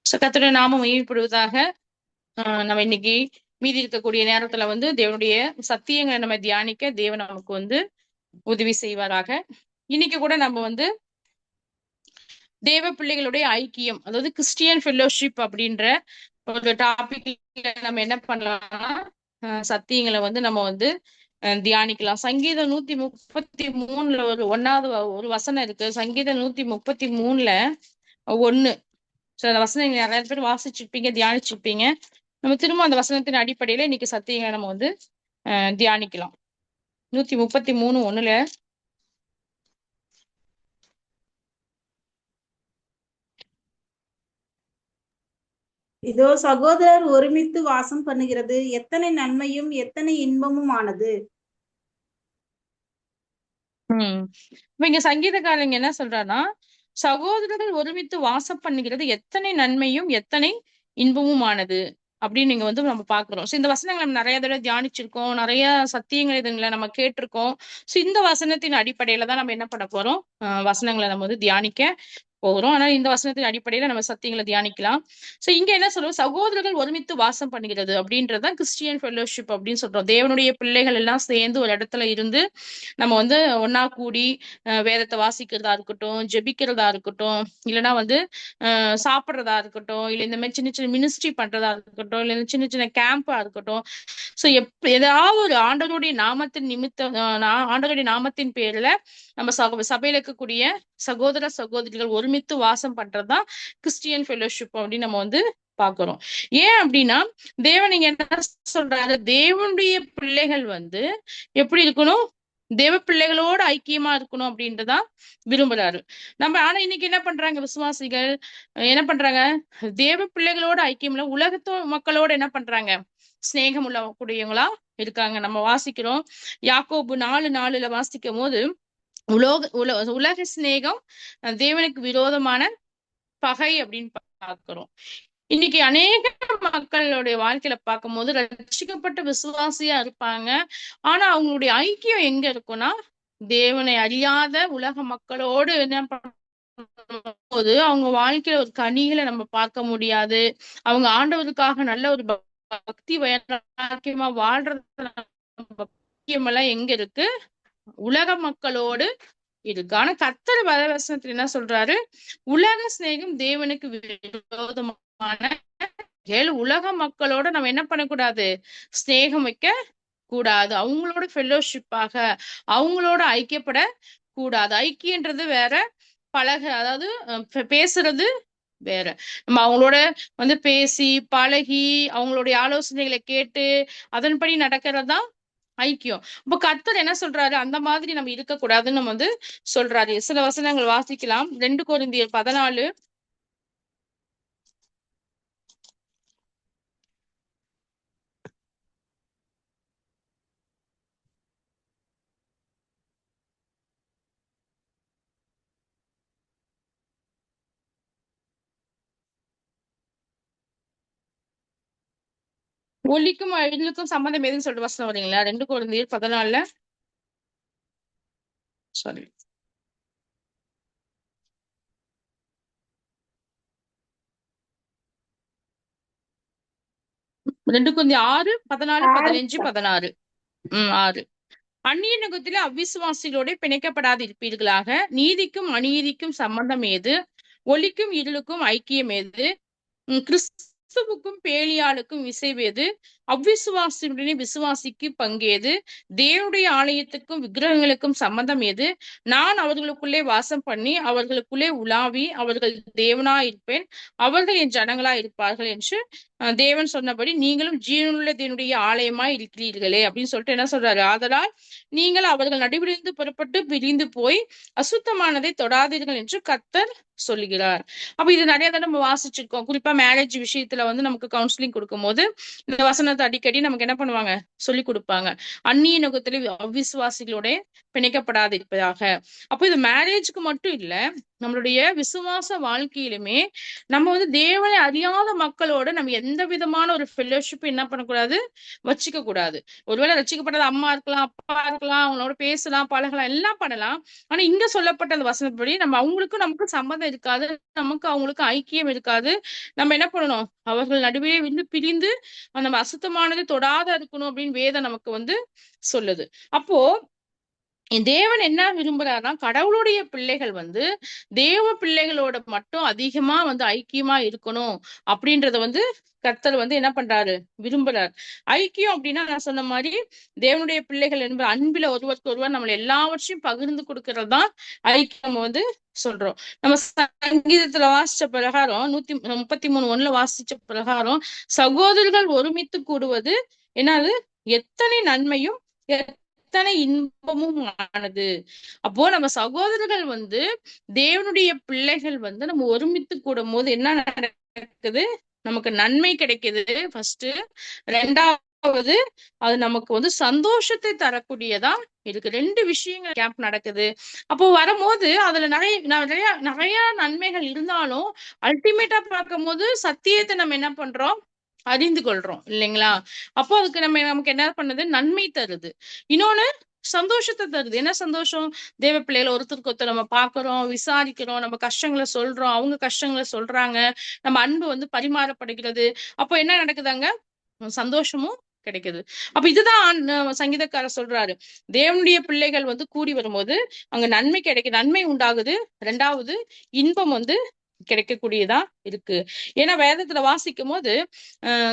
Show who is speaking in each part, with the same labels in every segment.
Speaker 1: கர்த்தருடைய நாமம் மகிமைப்படுவதாக. நம்ம இன்னைக்கு மீதி இருக்கக்கூடிய நேரத்துல தேவனுடைய சத்தியங்களை நம்ம தியானிக்க தேவன் நமக்கு உதவி செய்வாராக. இன்னைக்கு கூட நம்ம தேவ பிள்ளைகளுடைய ஐக்கியம், அதாவது கிறிஸ்டியன் ஃபெல்லோஷிப் அப்படின்ற ஒரு டாபிக்ல நம்ம என்ன பண்ணலாம்னா சத்தியங்களை நம்ம தியானிக்கலாம். சங்கீதம் 133 ஒன்னாவது ஒரு வசனம் இருக்கு. சங்கீதம் 133 1. அந்த வசனம் நிறைய பேர் வாசிச்சிருப்பீங்க, தியானிச்சிருப்பீங்க. நம்ம திரும்ப அந்த வசனத்தின் அடிப்படையில இன்னைக்கு சத்தியங்களை நம்ம தியானிக்கலாம். 133:1.
Speaker 2: இதோ சகோதரர் ஒருமித்து வாசம் பண்ணுகிறது எத்தனை நன்மையும் எத்தனை இன்பமும் ஆனது.
Speaker 1: இப்ப இங்க சங்கீதக்காரங்க என்ன சொல்றாருன்னா, சகோதரர்கள் ஒருமித்து வாசம் பண்ணுகிறது எத்தனை நன்மையும் எத்தனை இன்பமும் ஆனது அப்படின்னு நீங்க நம்ம பாக்குறோம். இந்த வசனங்களை நம்ம நிறைய தடவை தியானிச்சிருக்கோம், நிறைய சத்தியங்கள் இதுங்களை நம்ம கேட்டிருக்கோம். இந்த வசனத்தின் அடிப்படையில தான் நம்ம என்ன பண்ண போறோம், வசனங்களை நம்ம தியானிக்க போகிறோம். ஆனா இந்த வசனத்தின் அடிப்படையில நம்ம சத்தியங்களை தியானிக்கலாம். இங்க என்ன சொல்றோம், சகோதரர்கள் ஒருமித்து வாசம் பண்ணுகிறது அப்படின்றதுதான் கிறிஸ்டியன் ஃபெல்லோஷிப் அப்படின்னு சொல்றோம். தேவனுடைய பிள்ளைகள் எல்லாம் சேர்ந்து ஒரு இடத்துல இருந்து நம்ம ஒன்னா கூடி வேதத்தை வாசிக்கிறதா இருக்கட்டும், ஜெபிக்கிறதா இருக்கட்டும், இல்லைன்னா சாப்பிட்றதா இருக்கட்டும், இல்ல இந்த மாதிரி சின்ன சின்ன மினிஸ்ட்ரி பண்றதா இருக்கட்டும், இல்ல சின்ன சின்ன கேம்பா இருக்கட்டும். ஏதாவது ஒரு ஆண்டவருடைய நாமத்தின் நிமித்தம், ஆண்டவருடைய நாமத்தின் பேர்ல நம்ம சபையில இருக்கக்கூடிய சகோதர சகோதரிகள் ஒருமித்து வாசம் பண்றதுதான் கிறிஸ்டியன் ஃபெல்லோஷிப் அப்படின்னு நம்ம பாக்குறோம். ஏன் அப்படின்னா தேவன் இங்க என்ன சொல்றாரு, தேவனுடைய பிள்ளைகள் எப்படி இருக்கணும், தேவ பிள்ளைகளோட ஐக்கியமா இருக்கணும் அப்படின்றதான் விரும்புறாரு. ஆனா இன்னைக்கு என்ன பண்றாங்க விசுவாசிகள், என்ன பண்றாங்க, தேவ பிள்ளைகளோட ஐக்கியம்ல உலகத்து மக்களோட என்ன பண்றாங்க, சிநேகம் உள்ள கூடியவங்களா இருக்காங்க. நம்ம வாசிக்கிறோம் யாக்கோபு 4:4 வாசிக்கும் போது, உலக சிநேகம் தேவனுக்கு விரோதமான பகை அப்படின்னு பார்க்கிறோம். இன்னைக்கு அநேக மக்களுடைய வாழ்க்கையில பார்க்கும்போது ரட்சிக்கப்பட்ட விசுவாசியா இருப்பாங்க. ஆனா அவங்களுடைய ஐக்கியம் எங்க இருக்கும்னா, தேவனை அறியாத உலக மக்களோடு என்ன போது அவங்க வாழ்க்கையில ஒரு கனிகளை நம்ம பார்க்க முடியாது. அவங்க ஆண்டவருக்காக நல்ல ஒரு பக்தி வைராக்கியமா வாழ்றது எல்லாம் எங்க இருக்கு, உலக மக்களோடு இருக்கு. ஆனா கர்த்தர் வசனத்துல என்ன சொல்றாரு, உலக சிநேகம் தேவனுக்கு விரோதமான, உலக மக்களோட நம்ம என்ன பண்ணக்கூடாது, சிநேகம் வைக்க கூடாது. அவங்களோட ஃபெல்லோஷிப்பாக அவங்களோட ஐக்கியப்பட கூடாது. ஐக்கியன்றது வேற, அதாவது பேசுறது வேற. நம்ம அவங்களோட பேசி பழகி அவங்களுடைய ஆலோசனைகளை கேட்டு அதன்படி நடக்கிறதுதான் ஐக்கியம். இப்ப கர்த்தர் என்ன சொல்றாரு, அந்த மாதிரி நம்ம இருக்கக்கூடாதுன்னு நம்ம சொல்றாரு. சில வசனங்கள் வாசிக்கலாம். 2 கொரிந்தியர் 14. ஒலிக்கும் அழிலுக்கும் சம்பந்தம் எதுன்னு சொல்லிட்டு வசனம் வரீங்களா? 2 கொரிந்தியர் 14. சாரி, 2 கொரிந்தியர் 6, 14, 15, 16. 6. அந்நிய நுகத்திலே அவ்விசுவாசிகளோட பிணைக்கப்படாது இருப்பீர்களாக. நீதிக்கும் அநீதிக்கும் சம்பந்தம் ஏது? ஒளிக்கும் இருளுக்கும் ஐக்கியம் ஏது? கிறிஸ்துவுக்கும் பேலியாளுக்கும் இசைவேது? அவ்விசுவாசியுடனே விசுவாசிக்கு பங்கேது? தேவனுடைய ஆலயத்துக்கும் விக்கிரகங்களுக்கும் சம்பந்தம் ஏது? நான் அவர்களுக்குள்ளே வாசம் பண்ணி அவர்களுக்குள்ளே உலாவி அவர்கள் தேவனா இருப்பேன், அவர்கள் என் ஜனங்களா இருப்பார்கள் என்று தேவன் சொன்னபடி நீங்களும் ஜீவனுள்ள தேவனுடைய ஆலயமாய் இருக்கிறீர்களே அப்படின்னு சொல்லிட்டு என்ன சொல்றாரு, ஆதலால் நீங்கள் அவர்கள் நடுவிலிருந்து புறப்பட்டு பிரிந்து போய் அசுத்தமானதை தொடாதீர்கள் என்று கர்த்தர் சொல்லுகிறார். அப்ப இது நிறைய தடவை நம்ம வாசிச்சிருக்கோம். குறிப்பா மேரேஜ் விஷயத்துல நமக்கு கவுன்சிலிங் கொடுக்கும் போது இந்த வசனத்தை அடிக்கடி நமக்கு என்ன பண்ணுவாங்க, சொல்லி கொடுப்பாங்க. அந்நிய நுகத்திலே அவ்விசுவாசிகளோட பிணைக்கப்படாது இருப்பதாக. அப்போ இது மேரேஜ்க்கு மட்டும் இல்ல, நம்மளுடைய விசுவாச வாழ்க்கையிலுமே நம்ம வந்து தேவனை அறியாத மக்களோட நம்ம எந்த விதமான ஒரு ஃபெல்லோஷிப் என்ன பண்ணக்கூடாது, வச்சுக்க கூடாது. ஒருவேளை ரட்சிக்கப்பட்டது அம்மா இருக்கலாம், அப்பா இருக்கலாம், அவங்களோட பேசலாம், பழகலாம், எல்லாம் பண்ணலாம். ஆனா இங்க சொல்லப்பட்ட அந்த வசனப்படி நம்ம அவங்களுக்கும் நமக்கு சம்மந்தம் இருக்காது, நமக்கு அவங்களுக்கு ஐக்கியம் இருக்காது. நம்ம என்ன பண்ணணும், அவர்கள் நடுவே வந்து பிரிந்து நம்ம அசுத்தமானது தொடாத இருக்கணும் அப்படின்னு வேதம் நமக்கு வந்து சொல்லுது. அப்போ தேவன் என்ன விரும்புறாருன்னா, கடவுளுடைய பிள்ளைகள் வந்து தேவ பிள்ளைகளோட மட்டும் அதிகமா வந்து ஐக்கியமா இருக்கணும் அப்படின்றத வந்து கர்த்தர் வந்து என்ன பண்றாரு, விரும்புறாரு. ஐக்கியம் அப்படின்னா நான் சொன்ன மாதிரி தேவனுடைய பிள்ளைகள் என்பது அன்பில ஒருவருக்கு ஒருவர் நம்மள எல்லாவற்றையும் பகிர்ந்து கொடுக்கறது தான் ஐக்கியம் வந்து சொல்றோம். நம்ம சங்கீதத்துல வாசிச்ச பிரகாரம் 133:1 வாசிச்ச பிரகாரம் சகோதரர்கள் ஒருமித்து கூடுவது என்னது எத்தனை நன்மையும் எத்தனை இன்பமும் ஆனது. அப்போ நம்ம சகோதரர்கள் வந்து தேவனுடைய பிள்ளைகள் வந்து நம்ம ஒருமித்து கூடும் போது என்ன நடக்குது, நமக்கு நன்மை கிடைக்குது ஃபர்ஸ்ட். ரெண்டாவது, அது நமக்கு வந்து சந்தோஷத்தை தரக்கூடியதா இருக்கு. ரெண்டு விஷயங்கள் கேம்ப் நடக்குது. அப்போ வரும்போது அதுல நிறைய நிறைய நிறைய நன்மைகள் இருந்தாலும் அல்டிமேட்டா பார்க்கும் போது சத்தியத்தை நம்ம என்ன பண்றோம், அறிந்து கொள்றோம் இல்லைங்களா? அப்போ அதுக்கு நமக்கு என்ன பண்ணுது, நன்மை தருது. இன்னொன்னு சந்தோஷத்தை தருது. என்ன சந்தோஷம், தேவ பிள்ளைகளை ஒருத்தருக்கு ஒருத்தர் நம்ம பாக்குறோம், விசாரிக்கிறோம், நம்ம கஷ்டங்களை சொல்றோம், அவங்க கஷ்டங்களை சொல்றாங்க, நம்ம அன்பு வந்து பரிமாறப்படுகிறது. அப்போ என்ன நடக்குதாங்க, சந்தோஷமும் கிடைக்குது. அப்ப இதுதான் சங்கீதக்காரர் சொல்றாரு, தேவனுடைய பிள்ளைகள் வந்து கூடி வரும்போது அங்க நன்மை கிடைக்குது, நன்மை உண்டாகுது. ரெண்டாவது, இன்பம் வந்து கிடைக்கக்கூடியதா இருக்கு. ஏன்னா வேதத்துல வாசிக்கும் போது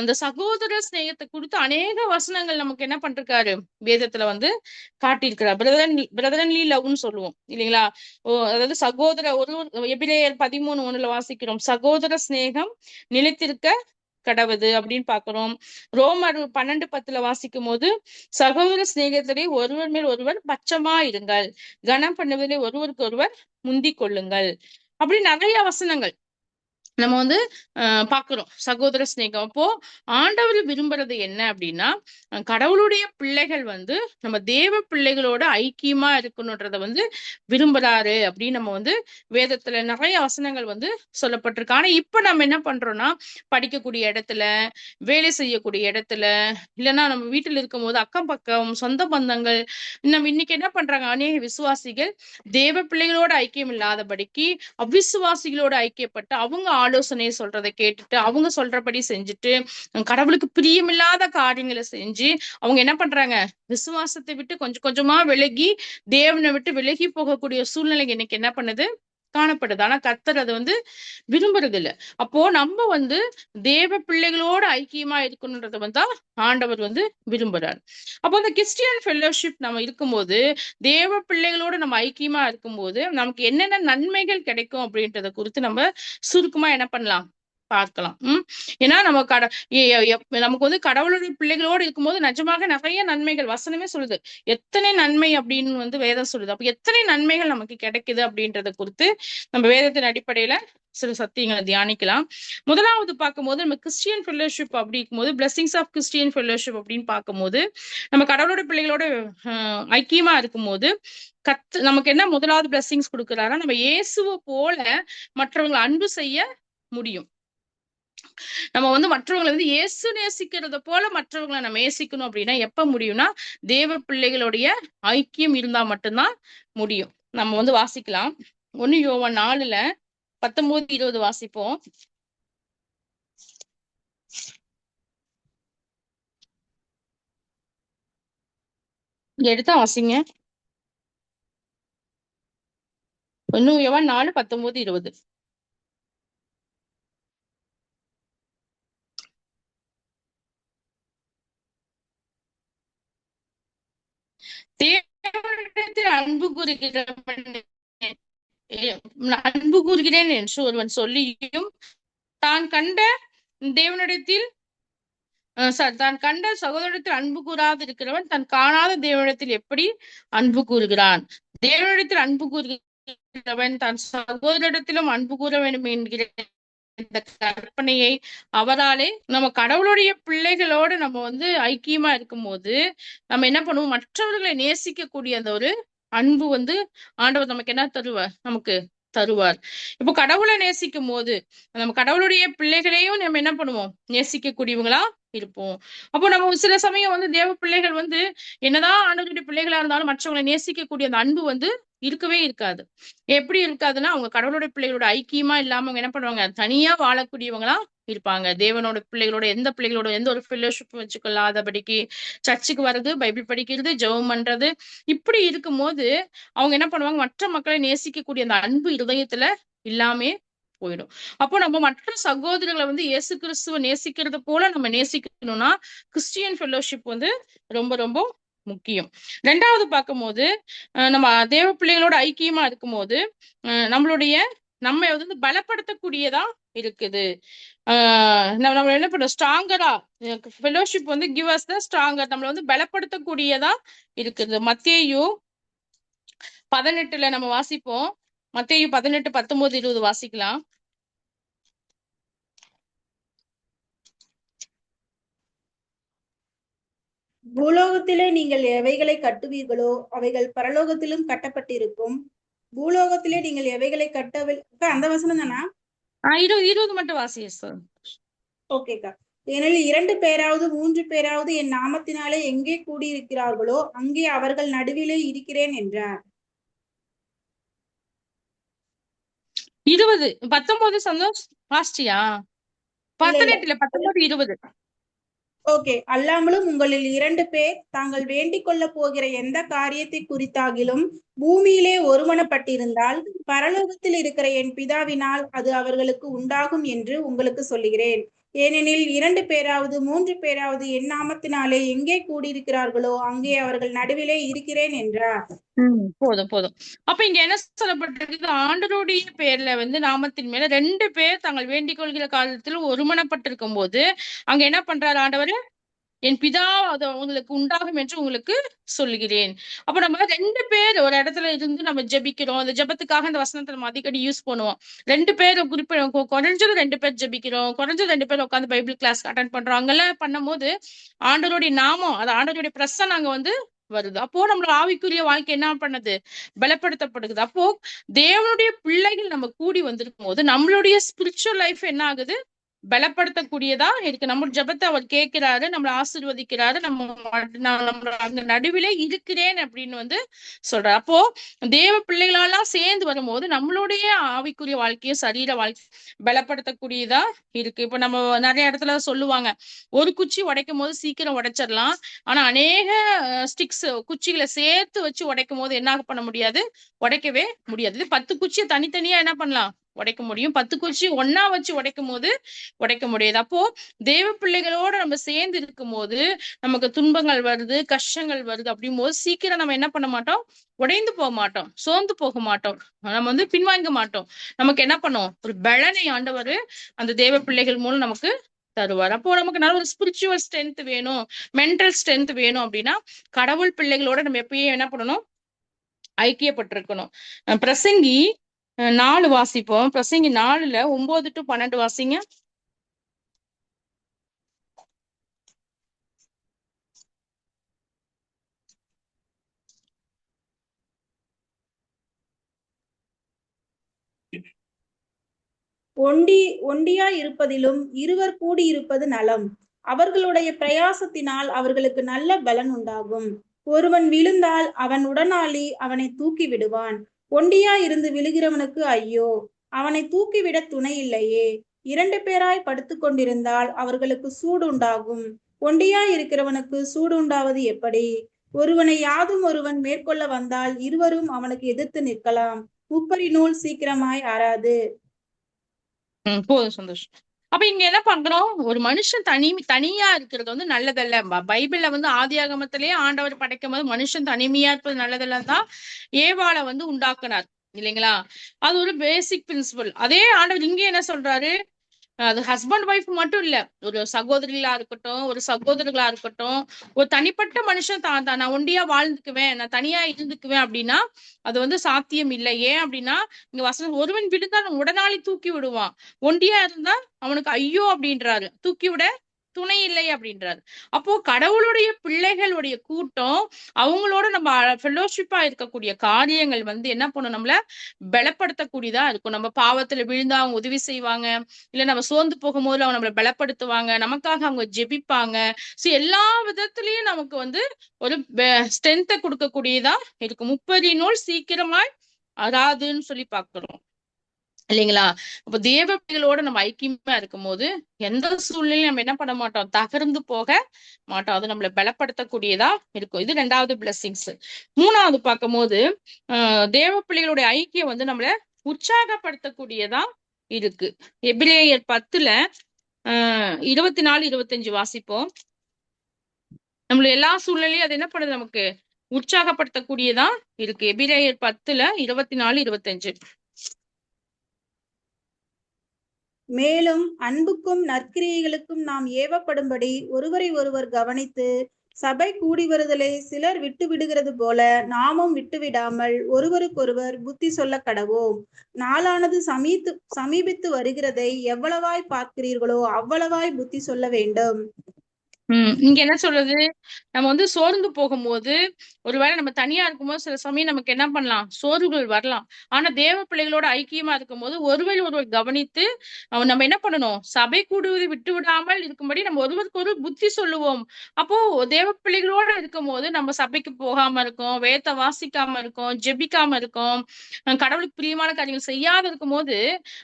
Speaker 1: இந்த சகோதர சிநேகத்தை குறித்து அநேக வசனங்கள் நமக்கு என்ன பண்றாரு, வேதத்துல வந்து காட்டியிருக்கிறார். பிரதரன்லி லவ்னு சொல்லுவோம் இல்லைங்களா? அதாவது சகோதர ஒரு எபிரேயர் 13:1 வாசிக்கிறோம், சகோதர சிநேகம் நிலைத்திருக்க கடவுது அப்படின்னு பாக்குறோம். ரோமர் 12:10 வாசிக்கும் போது சகோதர சிநேகத்திலே ஒருவர் மேல் ஒருவர் பட்சமா இருங்கள், கனம் பண்ணுவதிலே ஒருவருக்கு ஒருவர் முந்திக் கொள்ளுங்கள். அப்படி நிறைய வசனங்கள் நம்ம வந்து பாக்குறோம் சகோதர சிநேகம். அப்போ ஆண்டவர் விரும்புறது என்ன அப்படின்னா, கடவுளுடைய பிள்ளைகள் வந்து நம்ம தேவ பிள்ளைகளோட ஐக்கியமா இருக்கணும்ன்றத வந்து விரும்புறாரு அப்படின்னு நம்ம வந்து வேதத்துல நிறைய வசனங்கள் வந்து சொல்லப்பட்டிருக்கு. ஆனா இப்ப நம்ம என்ன பண்றோம்னா, படிக்கக்கூடிய இடத்துல, வேலை செய்யக்கூடிய இடத்துல, இல்லைன்னா நம்ம வீட்டுல இருக்கும் போது அக்கம் பக்கம் சொந்த பந்தங்கள், நம்ம இன்னைக்கு என்ன பண்றாங்க, அநேக விசுவாசிகள் தேவ பிள்ளைகளோட ஐக்கியம் இல்லாதபடிக்கு அவிசுவாசிகளோட ஐக்கியப்பட்டு அவங்க ஆலோசனை சொல்றதை கேட்டுட்டு அவங்க சொல்றபடி செஞ்சுட்டு கடவுளுக்கு பிரியமில்லாத காரியங்களை செஞ்சு அவங்க என்ன பண்றாங்க, விசுவாசத்தை விட்டு கொஞ்சம் கொஞ்சமா விலகி தேவனை விட்டு விலகி போகக்கூடிய சூழ்நிலை இன்னைக்கு என்ன பண்ணுது, காணப்படுது. ஆனா கர்த்தர் அதை வந்து விரும்புறது இல்ல. அப்போ நம்ம வந்து தேவ பிள்ளைகளோட ஐக்கியமா இருக்கணும்ன்றத வந்து ஆண்டவர் வந்து விரும்புறாரு. அப்போ அந்த கிறிஸ்டியன் ஃபெல்லோஷிப் நம்ம இருக்கும்போது, தேவ பிள்ளைகளோட நம்ம ஐக்கியமா இருக்கும்போது நமக்கு என்னென்ன நன்மைகள் கிடைக்கும் அப்படின்றத குறித்து நம்ம சுருக்கமா என்ன பண்ணலாம், பார்க்கலாம். ஏன்னா நம்ம நமக்கு வந்து கடவுளுடைய பிள்ளைகளோடு இருக்கும்போது நிஜமாக நிறைய நன்மைகள் வசனமே சொல்லுது. எத்தனை நன்மை அப்படின்னு வந்து வேதம் சொல்லுது. அப்ப எத்தனை நன்மைகள் நமக்கு கிடைக்குது அப்படின்றத குறித்து நம்ம வேதத்தின் அடிப்படையில சில சத்தியங்களை தியானிக்கலாம். முதலாவது பார்க்கும்போது நம்ம கிறிஸ்டியன் ஃபெல்லோஷிப் அப்படிங்கும் போது, பிளெஸிங்ஸ் ஆஃப் கிறிஸ்டியன் ஃபெல்லோஷிப் அப்படின்னு பார்க்கும்போது, நம்ம கடவுளோட பிள்ளைகளோட ஐக்கியமா இருக்கும்போது நமக்கு என்ன முதலாவது பிளெஸிங்ஸ் கொடுக்குறாருன்னா, நம்ம இயேசுவை போல மற்றவங்களை அன்பு செய்ய முடியும். நம்ம வந்து மற்றவங்களை வந்து இயேசு நேசிக்கிறத போல மற்றவங்களை நம்ம நேசிக்கணும் அப்படின்னா எப்ப முடியும்னா, தேவ பிள்ளைகளுடைய ஐக்கியம் இருந்தா மட்டும்தான் முடியும். நம்ம வந்து வாசிக்கலாம். 1 யோவான் 4:19-20 வாசிப்போம். எடுத்தா வாசிங்க. 1 யோவான் 4:19-20. தேவனிடத்தில் அன்பு கூறுகிறேன் என்று ஒருவன் சொல்லியும் தான் கண்ட தேவனிடத்தில் தான் கண்ட சகோதரத்தில் அன்பு கூறாது இருக்கிறவன் தன் காணாத தேவனிடத்தில் எப்படி அன்பு கூறுகிறான்? தேவனிடத்தில் அன்பு கூறுகிறவன் தன் சகோதரிடத்திலும் அன்பு கூற வேண்டும் என்கிற இந்த கற்பனையை அவராலே நம்ம கடவுளுடைய பிள்ளைகளோடு நம்ம வந்து ஐக்கியமா இருக்கும் போது நம்ம என்ன பண்ணுவோம், மற்றவர்களை நேசிக்கக்கூடிய அந்த ஒரு அன்பு வந்து ஆண்டவர் நமக்கு என்ன தருவார், நமக்கு தருவார். இப்போ கடவுளை நேசிக்கும் போது நம்ம கடவுளுடைய பிள்ளைகளையும் நம்ம என்ன பண்ணுவோம், நேசிக்கக்கூடியவங்களா இருப்போம். அப்போ நம்ம சில சமயம் வந்து தேவ பிள்ளைகள் வந்து என்னதான் ஆண்டவருடைய பிள்ளைகளா இருந்தாலும் மற்றவங்களை நேசிக்கக்கூடிய அந்த அன்பு வந்து இருக்கவே இருக்காது. எப்படி இருக்காதுன்னா, அவங்க கடவுளுடைய பிள்ளைகளோட ஐக்கியமா இல்லாம அவங்க என்ன பண்ணுவாங்க, தனியா வாழக்கூடியவங்களா இருப்பாங்க. தேவனோட பிள்ளைகளோட எந்த பிள்ளைகளோட எந்த ஒரு ஃபெல்லோஷிப் வச்சுக்கொள்ளாதபடிக்கு சர்ச்சுக்கு வர்றது, பைபிள் படிக்கிறது, ஜெபம் பண்றது, இப்படி இருக்கும்போது அவங்க என்ன பண்ணுவாங்க, மற்ற மக்களை நேசிக்கக்கூடிய அந்த அன்பு இருதயத்துல இல்லாமே போயிடும். அப்போ நம்ம மற்ற சகோதரர்களை வந்து இயேசு கிறிஸ்துவ நேசிக்கிறது போல நம்ம நேசிக்கணும்னா கிறிஸ்டியன் ஃபெல்லோஷிப் வந்து ரொம்ப ரொம்ப முக்கியம். ரெண்டாவது பார்க்கும்போது நம்ம தேவ பிள்ளைகளோட ஐக்கியமா இருக்கும்போது நம்மளுடைய நம்ம வந்து பலப்படுத்தக்கூடியதா இருக்குது. நம்ம என்ன பண்றோம், ஸ்ட்ராங்கரா ஃபெல்லோஷிப் வந்து கிவ் அஸ் த ஸ்ட்ராங்கர், நம்மள வந்து பலப்படுத்தக்கூடியதா இருக்குது. மத்தேயு 18 நம்ம வாசிப்போம். மத்தேயு 18, 19, 20 வாசிக்கலாம்.
Speaker 2: பூலோகத்திலே நீங்கள் எவைகளை கட்டுவீர்களோ அவைகள் பரலோகத்திலும் கட்டப்பட்டிருக்கும். பூலோகத்திலே நீங்கள் எவைகளை கட்டவில்லை, அந்த வசனம் தானா?
Speaker 1: 20 மட்டும் வாசிய சார்.
Speaker 2: ஓகேக்கா. ஏனெனில் 2 பேராவது 3 பேராவது என் நாமத்தினாலே எங்கே கூடியிருக்கிறார்களோ அங்கே அவர்கள் நடுவிலே இருக்கிறேன் என்றார்.
Speaker 1: 20, 19 சந்தோஷ் வாசிச்சியா?
Speaker 2: இல்ல இல்ல
Speaker 1: 18 இல்ல, 19, 20.
Speaker 2: ஓகே. அல்லாமலும் உங்களில் 2 பேர் தாங்கள் வேண்டிக் கொள்ள போகிற எந்த காரியத்தை குறித்தாகிலும் பூமியிலே ஒருமனப்பட்டிருந்தால் பரலோகத்தில் இருக்கிற என் பிதாவினால் அது அவர்களுக்கு உண்டாகும் என்று உங்களுக்கு சொல்லுகிறேன். ஏனெனில் 2 பேராவது 3 பேராவது என் நாமத்தினாலே எங்கே கூடியிருக்கிறார்களோ அங்கே அவர்கள் நடுவிலே இருக்கிறேன் என்றார்.
Speaker 1: போதும் போதும். அப்ப இங்க என்ன சொல்லப்பட்டிருக்கு, ஆண்டவருடைய பேர்ல வந்து நாமத்தின் மேல 2 பேர் தாங்கள் வேண்டிக் கொள்கிற காலத்தில் ஒருமனப்பட்டிருக்கும் போது அங்க என்ன பண்றாரு ஆண்டவர், என் பிதா அது உங்களுக்கு உண்டாகும் என்று உங்களுக்கு சொல்லுகிறேன். அப்ப நம்ம 2 பேர் ஒரு இடத்துல இருந்து நம்ம ஜெபிக்கிறோம். அந்த ஜெபத்துக்காக அந்த வசனத்தை நம்ம அடிக்கடி யூஸ் பண்ணுவோம். 2 பேர் குறைஞ்சது 2 பேர் ஜெபிக்கிறோம், குறைஞ்சது 2 பேர் உட்காந்து பைபிள் கிளாஸ் அட்டன் பண்றோம். அங்கெல்லாம் பண்ணும்போது ஆண்டவருடைய நாமம், அது ஆண்டவருடைய பிரசன்னம் அங்க வந்து வருது. அப்போ நம்மளோட ஆவிக்குரிய வாழ்க்கை என்ன பண்ணுது, பலப்படுத்தப்படுது. அப்போ தேவனுடைய பிள்ளைகள் நம்ம கூடி வந்திருக்கும் போது நம்மளுடைய ஸ்பிரிச்சுவல் லைஃப் என்ன ஆகுது, பலப்படுத்தக்கூடியதா இருக்கு. நம்ம ஜெபத்தை அவர் கேட்கிறாரு, நம்மளை ஆசீர்வதிக்கிறாரு, நம்ம அந்த நடுவிலே இருக்கிறேன் அப்படின்னு வந்து சொல்றாரு. அப்போ தேவ பிள்ளைகளெல்லாம் சேர்ந்து வரும்போது நம்மளுடைய ஆவிக்குரிய வாழ்க்கையும் சரீர வாழ்க்கை பலப்படுத்தக்கூடியதா இருக்கு. இப்ப நம்ம நிறைய இடத்துல சொல்லுவாங்க, ஒரு குச்சி உடைக்கும் போது சீக்கிரம் உடைச்சிடலாம், ஆனா அநேக ஸ்டிக்ஸ் குச்சிகளை சேர்த்து வச்சு உடைக்கும் போது என்ன பண்ண முடியாது, உடைக்கவே முடியாது. 10 குச்சியை தனித்தனியா என்ன பண்ணலாம், உடைக்க முடியும். 10 குச்சி ஒன்னா வச்சு உடைக்கும் போது உடைக்க முடியாது. அப்போ தேவ பிள்ளைகளோட நம்ம சேர்ந்து இருக்கும் போது நமக்கு துன்பங்கள் வருது, கஷ்டங்கள் வருது, அப்படிங்கும் போது சீக்கிரம் நம்ம என்ன பண்ண மாட்டோம், உடைந்து போக மாட்டோம், சோர்ந்து போக மாட்டோம், நம்ம வந்து பின்வாங்க மாட்டோம். நமக்கு என்ன பண்ணும், ஒரு பலனை ஆண்டவர் அந்த தேவ பிள்ளைகள் மூலம் நமக்கு தருவார். அப்போ நமக்கு நல்ல ஒரு ஸ்பிரிச்சுவல் ஸ்ட்ரென்த் வேணும், மென்டல் ஸ்ட்ரென்த் வேணும் அப்படின்னா கடவுள் பிள்ளைகளோட நம்ம எப்பயும் என்ன பண்ணணும், ஐக்கியப்பட்டிருக்கணும். பிரசங்கி 4 வாசிப்போம். பிரசங்கி 4ல 9 to 12 வாசிங்க.
Speaker 2: ஒண்டியா இருப்பதிலும் இருவர் கூடியிருப்பது நலம். அவர்களுடைய பிரயாசத்தினால் அவர்களுக்கு நல்ல பலன் உண்டாகும். ஒருவன் விழுந்தால் அவன் உடனாளி அவனை தூக்கி விடுவான். ஒண்டியா இருந்து விழுகிறவனுக்கு ஐயோ, அவனை தூக்கிவிட துணை இல்லையே. 2 பேராய் படுத்து கொண்டிருந்தால் அவர்களுக்கு சூடு உண்டாகும். ஒண்டியா இருக்கிறவனுக்கு சூடு உண்டாவது எப்படி? ஒருவனை யாதும் ஒருவன் மேற்கொள்ள வந்தால் இருவரும் அவனுக்கு எதிர்த்து நிற்கலாம். உப்பரி நூல் சீக்கிரமாய் ஆறாது.
Speaker 1: போதும் சந்தோஷம். அப்ப இங்க என்ன பண்றோம், ஒரு மனுஷன் தனியா இருக்கிறது வந்து நல்லதல்ல. பைபிள்ல வந்து ஆதியாகமத்திலேயே ஆண்டவர் படைக்கும் போது மனுஷன் தனிமையா இருப்பது நல்லதல்ல தான் ஏவாளை வந்து உண்டாக்குனார் இல்லைங்களா? அது ஒரு பேசிக் பிரின்சிபல். அதே ஆண்டவர் இங்க என்ன சொல்றாரு, அது ஹஸ்பண்ட் ஒய்ஃப் மட்டும் இல்ல, ஒரு சகோதரிகளா இருக்கட்டும், ஒரு சகோதரர்களா இருக்கட்டும், ஒரு தனிப்பட்ட மனுஷன் நான் ஒண்டியா வாழ்ந்துக்குவேன், நான் தனியா இருந்துக்குவேன் அப்படின்னா அது வந்து சாத்தியம் இல்லை. ஏன் அப்படின்னா இங்க வசனம், ஒருவன் விழுந்தா உடனாளி தூக்கி விடுவான், ஒண்டியா இருந்தா அவனுக்கு ஐயோ அப்படின்றாரு, தூக்கி விட துணை இல்லை அப்படின்றாரு. அப்போ கடவுளுடைய பிள்ளைகளுடைய கூட்டம், அவங்களோட நம்ம ஃபெல்லோஷிப்பா இருக்கக்கூடிய காரியங்கள் வந்து என்ன பண்ணும், நம்மள பலப்படுத்தக்கூடியதா இருக்கும். நம்ம பாவத்துல விழுந்தா அவங்க உதவி செய்வாங்க, இல்ல நம்ம சோர்ந்து போகும்போது அவங்க நம்மளை பலப்படுத்துவாங்க, நமக்காக அவங்க ஜெபிப்பாங்க. சோ எல்லா விதத்திலயும் நமக்கு வந்து ஒரு ஸ்ட்ரென்த்தை கொடுக்கக்கூடியதா இருக்கும். 30 நூல் சீக்கிரமாய் அராதுன்னு சொல்லி பாக்குறோம் இல்லைங்களா? அப்ப தேவ பிள்ளைகளோட நம்ம ஐக்கியமா இருக்கும் போது எந்த சூழ்நிலையும் நம்ம என்ன பண்ண மாட்டோம், தகர்ந்து போக மாட்டோம். அது நம்மளை பலப்படுத்தக்கூடியதா இருக்கும். இது 2வது பிளெஸிங்ஸ். 3வது பார்க்கும்போது தேவ பிள்ளைகளுடைய ஐக்கியம் வந்து நம்மள உற்சாகப்படுத்தக்கூடியதா இருக்கு. எபிரேயர் 10ல 24, 25 வாசிப்போம். நம்மள எல்லா சூழ்நிலையும் அது என்ன பண்ணுது, நமக்கு உற்சாகப்படுத்தக்கூடியதா இருக்கு. எபிரேயர் 10ல 24, 25.
Speaker 2: மேலும் அன்புக்கும் நற்கிரியைகளுக்கும் நாம் ஏவப்படும்படி ஒருவரை ஒருவர் கவனித்து சபை கூடி வருதலை சிலர் விட்டு விடுகிறது போல நாமும் விட்டுவிடாமல் ஒருவருக்கொருவர் புத்தி சொல்ல கடவோம். நாளானது சமீபித்து வருகிறதை எவ்வளவாய் பார்க்கிறீர்களோ அவ்வளவாய் புத்தி சொல்ல வேண்டும்.
Speaker 1: இங்க என்ன சொல்றது, நம்ம வந்து சோர்ந்து போகும்போது, ஒருவேளை நம்ம தனியா இருக்கும்போது சில சமயம் நமக்கு என்ன பண்ணலாம், சோர்வுகள் வரலாம். ஆனா தேவ பிள்ளைகளோட ஐக்கியமா இருக்கும்போது ஒருவர் ஒருவர் கவனித்து நம்ம என்ன பண்ணணும், சபை கூடுவதை விட்டு விடாமல் இருக்கும்படி நம்ம ஒருவருக்கு ஒரு புத்தி சொல்லுவோம். அப்போ தேவ பிள்ளைகளோட இருக்கும் போது நம்ம சபைக்கு போகாம இருக்கோம், வேத வாசிக்காம இருக்கோம், ஜெபிக்காம இருக்கோம், கடவுளுக்கு பிரியமான காரியங்கள் செய்யாத இருக்கும் போது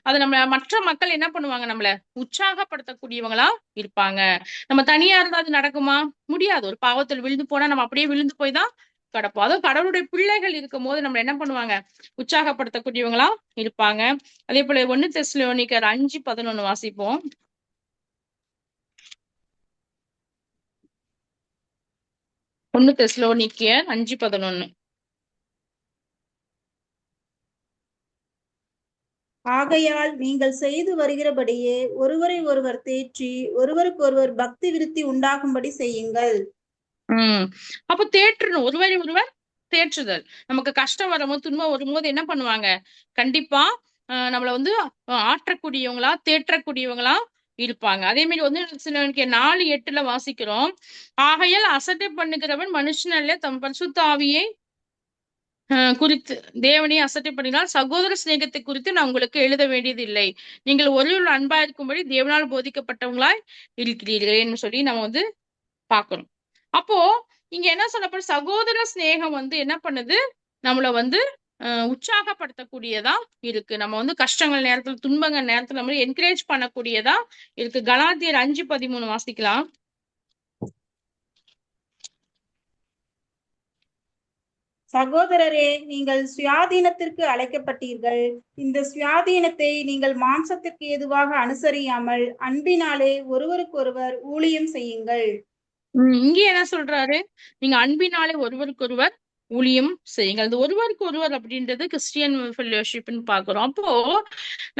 Speaker 1: அதை நம்ம மற்ற மக்கள் என்ன பண்ணுவாங்க, நம்மள உற்சாகப்படுத்தக்கூடியவங்களா இருப்பாங்க. நம்ம தனியா இருந்தா அது நடக்குமா? முடியாது. ஒரு பாவத்தில் விழுந்து போனா நம்ம அப்படியே விழுந்து போய் தான் கிடப்போம். அதுவும் கடவுளுடைய பிள்ளைகள் இருக்கும் போது நம்ம என்ன பண்ணுவாங்க, உற்சாகப்படுத்தக்கூடியவங்களா இருப்பாங்க. அதே போல 1 தெசலோனிக்கர் 5:11 வாசிப்போம். 1 தெசலோனிக்கர் 5:11.
Speaker 2: ஆகையால் நீங்கள் செய்து வருகிறபடியே ஒருவரை ஒருவர் தேற்றி ஒருவருக்கொருவர் பக்தி விருத்தி உண்டாகும்படி செய்யுங்கள்.
Speaker 1: அப்ப தேற்றணும், ஒருவரை ஒருவர் தேற்றுதல். நமக்கு கஷ்டம் வரும்போது, துன்பம் வரும்போது என்ன பண்ணுவாங்க, கண்டிப்பா நம்மள வந்து ஆற்றக்கூடியவங்களா தேற்றக்கூடியவங்களா இருப்பாங்க. அதே மாதிரி வந்து 4:8 வாசிக்கிறோம். ஆகையால் அசட்டை பண்ணுகிறவன் மனுஷன் அல்ல, தம் பரிசுத்த ஆவியை குறித்து தேவனை அசட்டை பண்ணினால் சகோதர சிநேகத்தை குறித்து நான் உங்களுக்கு எழுத வேண்டியது இல்லை, நீங்கள் ஒருவர் அன்பா இருக்கும்படி தேவனால் போதிக்கப்பட்டவங்களாய் இருக்கிறீர்களேன்னு சொல்லி நம்ம வந்து பாக்குறோம். அப்போ இங்க என்ன சொல்லப்போ, சகோதர சிநேகம் வந்து என்ன பண்ணுது, நம்மள வந்து உற்சாகப்படுத்தக்கூடியதா இருக்கு. நம்ம வந்து கஷ்டங்கள் நேரத்துல, துன்பங்கள் நேரத்துல நம்ம என்கரேஜ் பண்ணக்கூடியதா இருக்கு. கலாத்தியர் 5:13 வாசிக்கலாம்.
Speaker 2: சகோதரரே, நீங்கள் சுயாதீனத்திற்கு அழைக்கப்பட்டீர்கள். இந்த சுயாதீனத்தை நீங்கள் மாம்சத்திற்கு ஏதுவாக அனுசரியாமல் அன்பினாலே ஒருவருக்கொருவர் ஊழியம் செய்யுங்கள்.
Speaker 1: இங்கே என்ன சொல்றாரு, நீங்க அன்பினாலே ஒருவருக்கொருவர் ஊழியம் செய்யுங்கள். அது ஒருவருக்கு ஒருவர் அப்படின்றது கிறிஸ்டியன் ஃபெல்லோஷிப்னு பாக்குறோம். அப்போ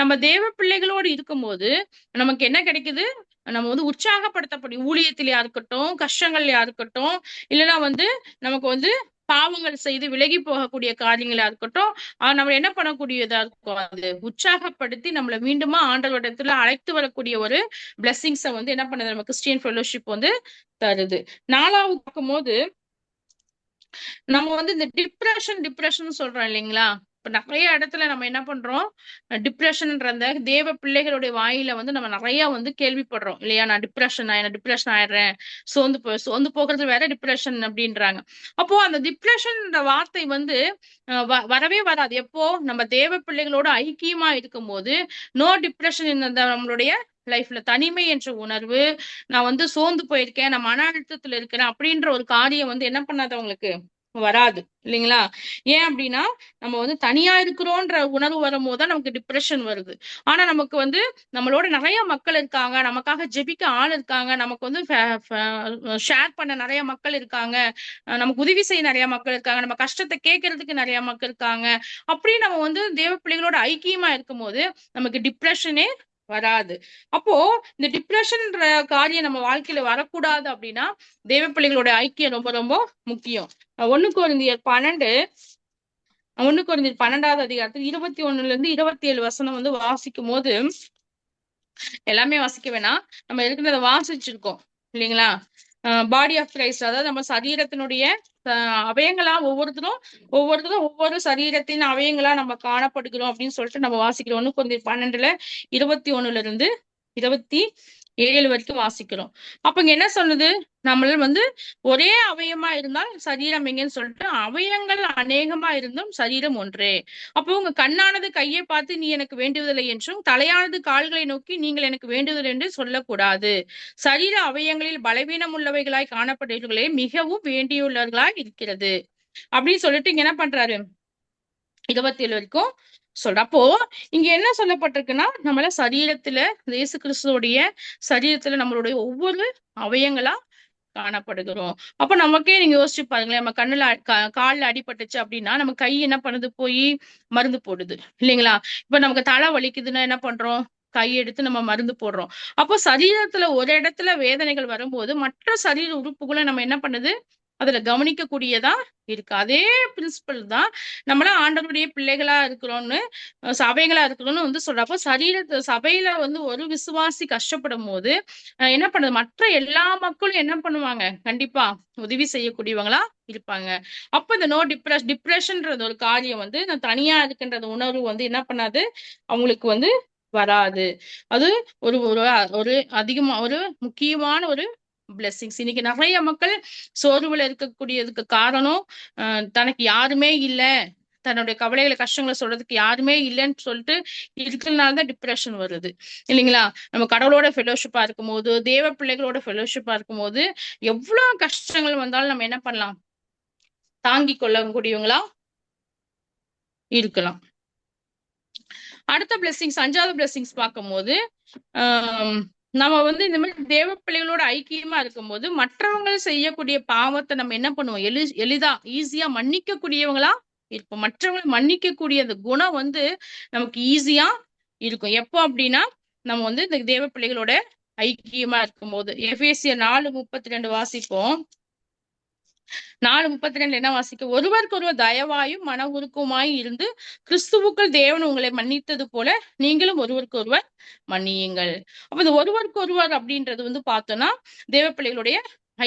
Speaker 1: நம்ம தேவ பிள்ளைகளோடு இருக்கும்போது நமக்கு என்ன கிடைக்குது, நம்ம வந்து உற்சாகப்படுத்தப்படும் ஊழியத்திலயா இருக்கட்டும், கஷ்டங்கள்லயா இருக்கட்டும், இல்லைன்னா வந்து நமக்கு வந்து பாவங்கள் செய்து விலகி போகக்கூடிய காரியங்களா இருக்கட்டும், நம்ம என்ன பண்ணக்கூடியதா இருக்கும், அது உற்சாகப்படுத்தி நம்மளை மீண்டுமா ஆண்டவரிடத்துல அழைத்து வரக்கூடிய ஒரு பிளெஸிங்ஸை வந்து என்ன பண்ணுது, நம்ம கிறிஸ்டியன் ஃபெல்லோஷிப் வந்து தருது. 4வது பார்க்கும்போது நம்ம வந்து இந்த டிப்ரெஷன் சொல்றோம் இல்லைங்களா. இப்ப நிறைய இடத்துல நம்ம என்ன பண்றோம், டிப்ரெஷன்ன்ற அந்த தேவ பிள்ளைகளுடைய வாயில வந்து நம்ம நிறைய வந்து கேள்விப்படுறோம் இல்லையா. நான் டிப்ரெஷன் ஆயிடுறேன், சோர்ந்து போகிறது வேற டிப்ரெஷன் அப்படின்றாங்க. அப்போ அந்த டிப்ரெஷன்ன்ற வார்த்தை வந்து வரவே வராது. எப்போ நம்ம தேவ பிள்ளைகளோட ஐக்கியமா இருக்கும் போது நோ டிப்ரெஷன் இந்த நம்மளுடைய லைஃப்ல தனிமை என்ற உணர்வு, நான் வந்து சோர்ந்து போயிருக்கேன், நான் மன அழுத்தத்துல இருக்கிறேன் அப்படின்ற ஒரு காரியம் வந்து என்ன பண்ணாது, அவங்களுக்கு வராது இல்லைங்களா. ஏன் அப்படின்னா நம்ம வந்து தனியா இருக்கிறோன்ற உணர்வு வரும்போது தான் நமக்கு டிப்ரெஷன் வருது. ஆனா நமக்கு வந்து நம்மளோட நிறைய மக்கள் இருக்காங்க, நமக்காக ஜெபிக்க ஆள் இருக்காங்க, நமக்கு வந்து ஷேர் பண்ண நிறைய மக்கள் இருக்காங்க, நமக்கு உதவி செய்ய நிறைய மக்கள் இருக்காங்க, நம்ம கஷ்டத்தை கேட்கறதுக்கு நிறைய மக்கள் இருக்காங்க. அப்படி நம்ம வந்து தேவ பிள்ளைகளோட ஐக்கியமா இருக்கும்போது நமக்கு டிப்ரெஷனே வராது. அப்போ இந்த டிப்ரெஷன்ன்ற காரியம் நம்ம வாழ்க்கையில வரக்கூடாது அப்படின்னா தேவ பிள்ளைகளோட ஐக்கியம் ரொம்ப ரொம்ப முக்கியம். 1 கொரிந்தியர் 12வது அதிகாரத்தில் 21-27 வந்து வாசிக்கும் போது எல்லாமே வாசிக்க வேணாம், நம்ம இருக்கிறத வாசிச்சிருக்கோம் இல்லைங்களா? பாடி ஆஃப் கிரைஸ்ட், அதாவது நம்ம சரீரத்தினுடைய அவயங்களா ஒவ்வொருத்தரும் ஒவ்வொரு சரீரத்தின் அவயங்களா நம்ம காணப்படுகிறோம் அப்படின்னு சொல்லிட்டு நம்ம வாசிக்கிறோம். 1 Corinthians 12 21 27 வரைக்கும் வாசிக்கிறோம். அப்ப இங்க என்ன சொல்லுது, நம்மள வந்து ஒரே அவயமா இருந்தால் சரீரம் எங்கன்னு சொல்லிட்டு, அவயங்கள் அநேகமா இருந்தும் சரீரம் ஒன்றே. அப்போ உங்க கண்ணானது கையை பார்த்து நீ எனக்கு வேண்டுவதில்லை என்றும், தலையானது கால்களை நோக்கி நீங்கள் எனக்கு வேண்டுவதில்லை என்று சொல்லக்கூடாது. சரீர அவயங்களில் பலவீனம் உள்ளவைகளாய் காணப்படுகிறவர்களே மிகவும் வேண்டியுள்ளவர்களாய் இருக்கிறது அப்படின்னு சொல்லிட்டு இங்க என்ன பண்றாரு, 27 வரைக்கும் சொல்ற. அப்போ இங்க என்ன சொல்லப்பட்டிருக்குன்னா, நம்மள சரீரத்துல இயேசு கிறிஸ்துவோடைய சரீரத்துல நம்மளுடைய ஒவ்வொரு அவயங்களா காணப்படுகிறோம். அப்ப நமக்கே நீங்க யோசிச்சு பாருங்களேன், நம்ம கண்ணுல கால்ல அடிபட்டுச்சு அப்படின்னா நம்ம கை என்ன பண்ணுது, போய் மருந்து போடுது இல்லைங்களா? இப்ப நமக்கு தலை வலிக்குதுன்னா என்ன பண்றோம், கை எடுத்து நம்ம மருந்து போடுறோம். அப்போ சரீரத்துல ஒரு இடத்துல வேதனைகள் வரும்போது மற்ற சரீர உறுப்புகளை நம்ம என்ன பண்ணுது, அதுல கவனிக்க கூடியதா இருக்கு. அதே பிரின்சிபல் தான் நம்மள ஆண்டவருடைய பிள்ளைகளா இருக்கிறோம்னு, சபைகளா இருக்கிறோம்னு வந்து சொல்ற. அப்போ சபையில வந்து ஒரு விசுவாசி கஷ்டப்படும் போது என்ன பண்ணுது, மற்ற எல்லா மக்களும் என்ன பண்ணுவாங்க, கண்டிப்பா உதவி செய்யக்கூடியவங்களா இருப்பாங்க. அப்ப இந்த டிப்ரெஷன்ன்றது ஒரு காரியம் வந்து நான் தனியா இருக்கின்றது உணர்வு வந்து என்ன பண்ணாது, அவங்களுக்கு வந்து வராது. அது ஒரு ஒரு ஒரு அதிகமா ஒரு முக்கியமான ஒரு பிளெஸிங்ஸ். இன்னைக்கு நிறைய மக்கள் சோர்வுல இருக்கக்கூடியதுக்கு காரணம் தனக்கு யாருமே இல்ல, தன்னுடைய கவலைகளை கஷ்டங்களை சொல்றதுக்கு யாருமே இல்லைன்னு சொல்லிட்டு இருக்கிறதுனாலதான் டிப்ரெஷன் வருது இல்லைங்களா? நம்ம கடவுளோட ஃபெலோஷிப்பா இருக்கும் போது, தேவ பிள்ளைகளோட ஃபெலோஷிப்பா இருக்கும் போது எவ்வளவு கஷ்டங்கள் வந்தாலும் நம்ம என்ன பண்ணலாம், தாங்கிக் கொள்ளக்கூடியவங்களா இருக்கலாம். அடுத்த பிளெஸிங்ஸ், 5வது பிளெஸிங்ஸ் பார்க்கும்போது நம்ம வந்து இந்த மாதிரி தேவ பிள்ளைகளோட ஐக்கியமா இருக்கும்போது மற்றவங்க செய்யக்கூடிய பாவத்தை நம்ம என்ன பண்ணுவோம், எளிதா ஈஸியா மன்னிக்க கூடியவங்களா இருப்போம். மற்றவங்களை மன்னிக்க கூடிய அந்த குணம் வந்து நமக்கு ஈஸியா இருக்கும். எப்போ அப்படின்னா நம்ம வந்து இந்த தேவ பிள்ளைகளோட ஐக்கியமா இருக்கும்போது. எபேசியர் 4:32 வாசிப்போம். 4:32 என்ன வாசிக்க, ஒருவருக்கு ஒருவர் தயவாயும் மன உருக்கமாயும் இருந்து கிறிஸ்துவுக்குள் தேவன் உங்களை மன்னித்தது போல நீங்களும் ஒருவருக்கு ஒருவர் மன்னியுங்கள். அப்ப இந்த ஒருவருக்கு ஒருவர் அப்படின்றது வந்து பார்த்தோம்னா தேவ பிள்ளைகளுடைய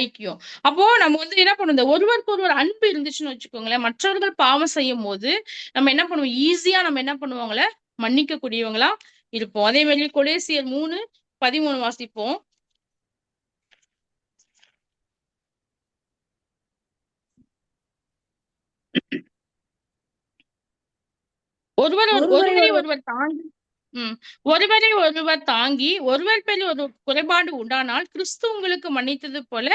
Speaker 1: ஐக்கியம். அப்போ நம்ம வந்து என்ன பண்ணுவோம், இந்த ஒருவருக்கு ஒருவர் அன்பு இருந்துச்சுன்னு வச்சுக்கோங்களேன், மற்றவர்கள் பாவம் செய்யும் போது நம்ம என்ன பண்ணுவோம், ஈஸியா நம்ம என்ன பண்ணுவாங்களே, மன்னிக்க கூடியவங்களா இருப்போம். அதே மாதிரி கொலேசியர் 3:13 வாசிப்போம். ஒருவரை ஒருவர் தாங்கி ஒருவரை ஒருவர் தாங்கி ஒருவர் பேரில் ஒரு குறைபாடு உண்டானால் கிறிஸ்து உங்களுக்கு மன்னித்தது போல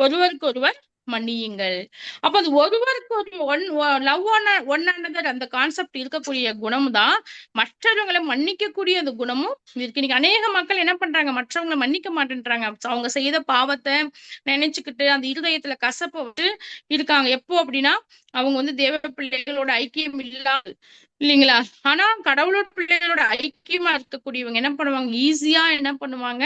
Speaker 1: ஒருவருக்கு ஒருவர் மன்னியுங்கள். அப்ப அது ஒருவருக்கு ஒரு லவ் ஒன் அனதர் அந்த கான்செப்ட் இருக்கக்கூடிய குணம் தான் மற்றவங்களை மன்னிக்க கூடிய அந்த குணமும் இருக்கு. இன்னைக்கு அநேக மக்கள் என்ன பண்றாங்க, மற்றவங்களை மன்னிக்க மாட்டேன்றாங்க. அவங்க செய்த பாவத்தை நினைச்சுக்கிட்டு அந்த இருதயத்துல கசப்ப விட்டு இருக்காங்க. எப்போ அப்படின்னா அவங்க வந்து தேவ பிள்ளைகளோட ஐக்கியம் இல்லாது இல்லைங்களா? ஆனா கடவுளோட பிள்ளைகளோட ஐக்கியமா இருக்கக்கூடியவங்க என்ன பண்ணுவாங்க, ஈஸியா என்ன பண்ணுவாங்க,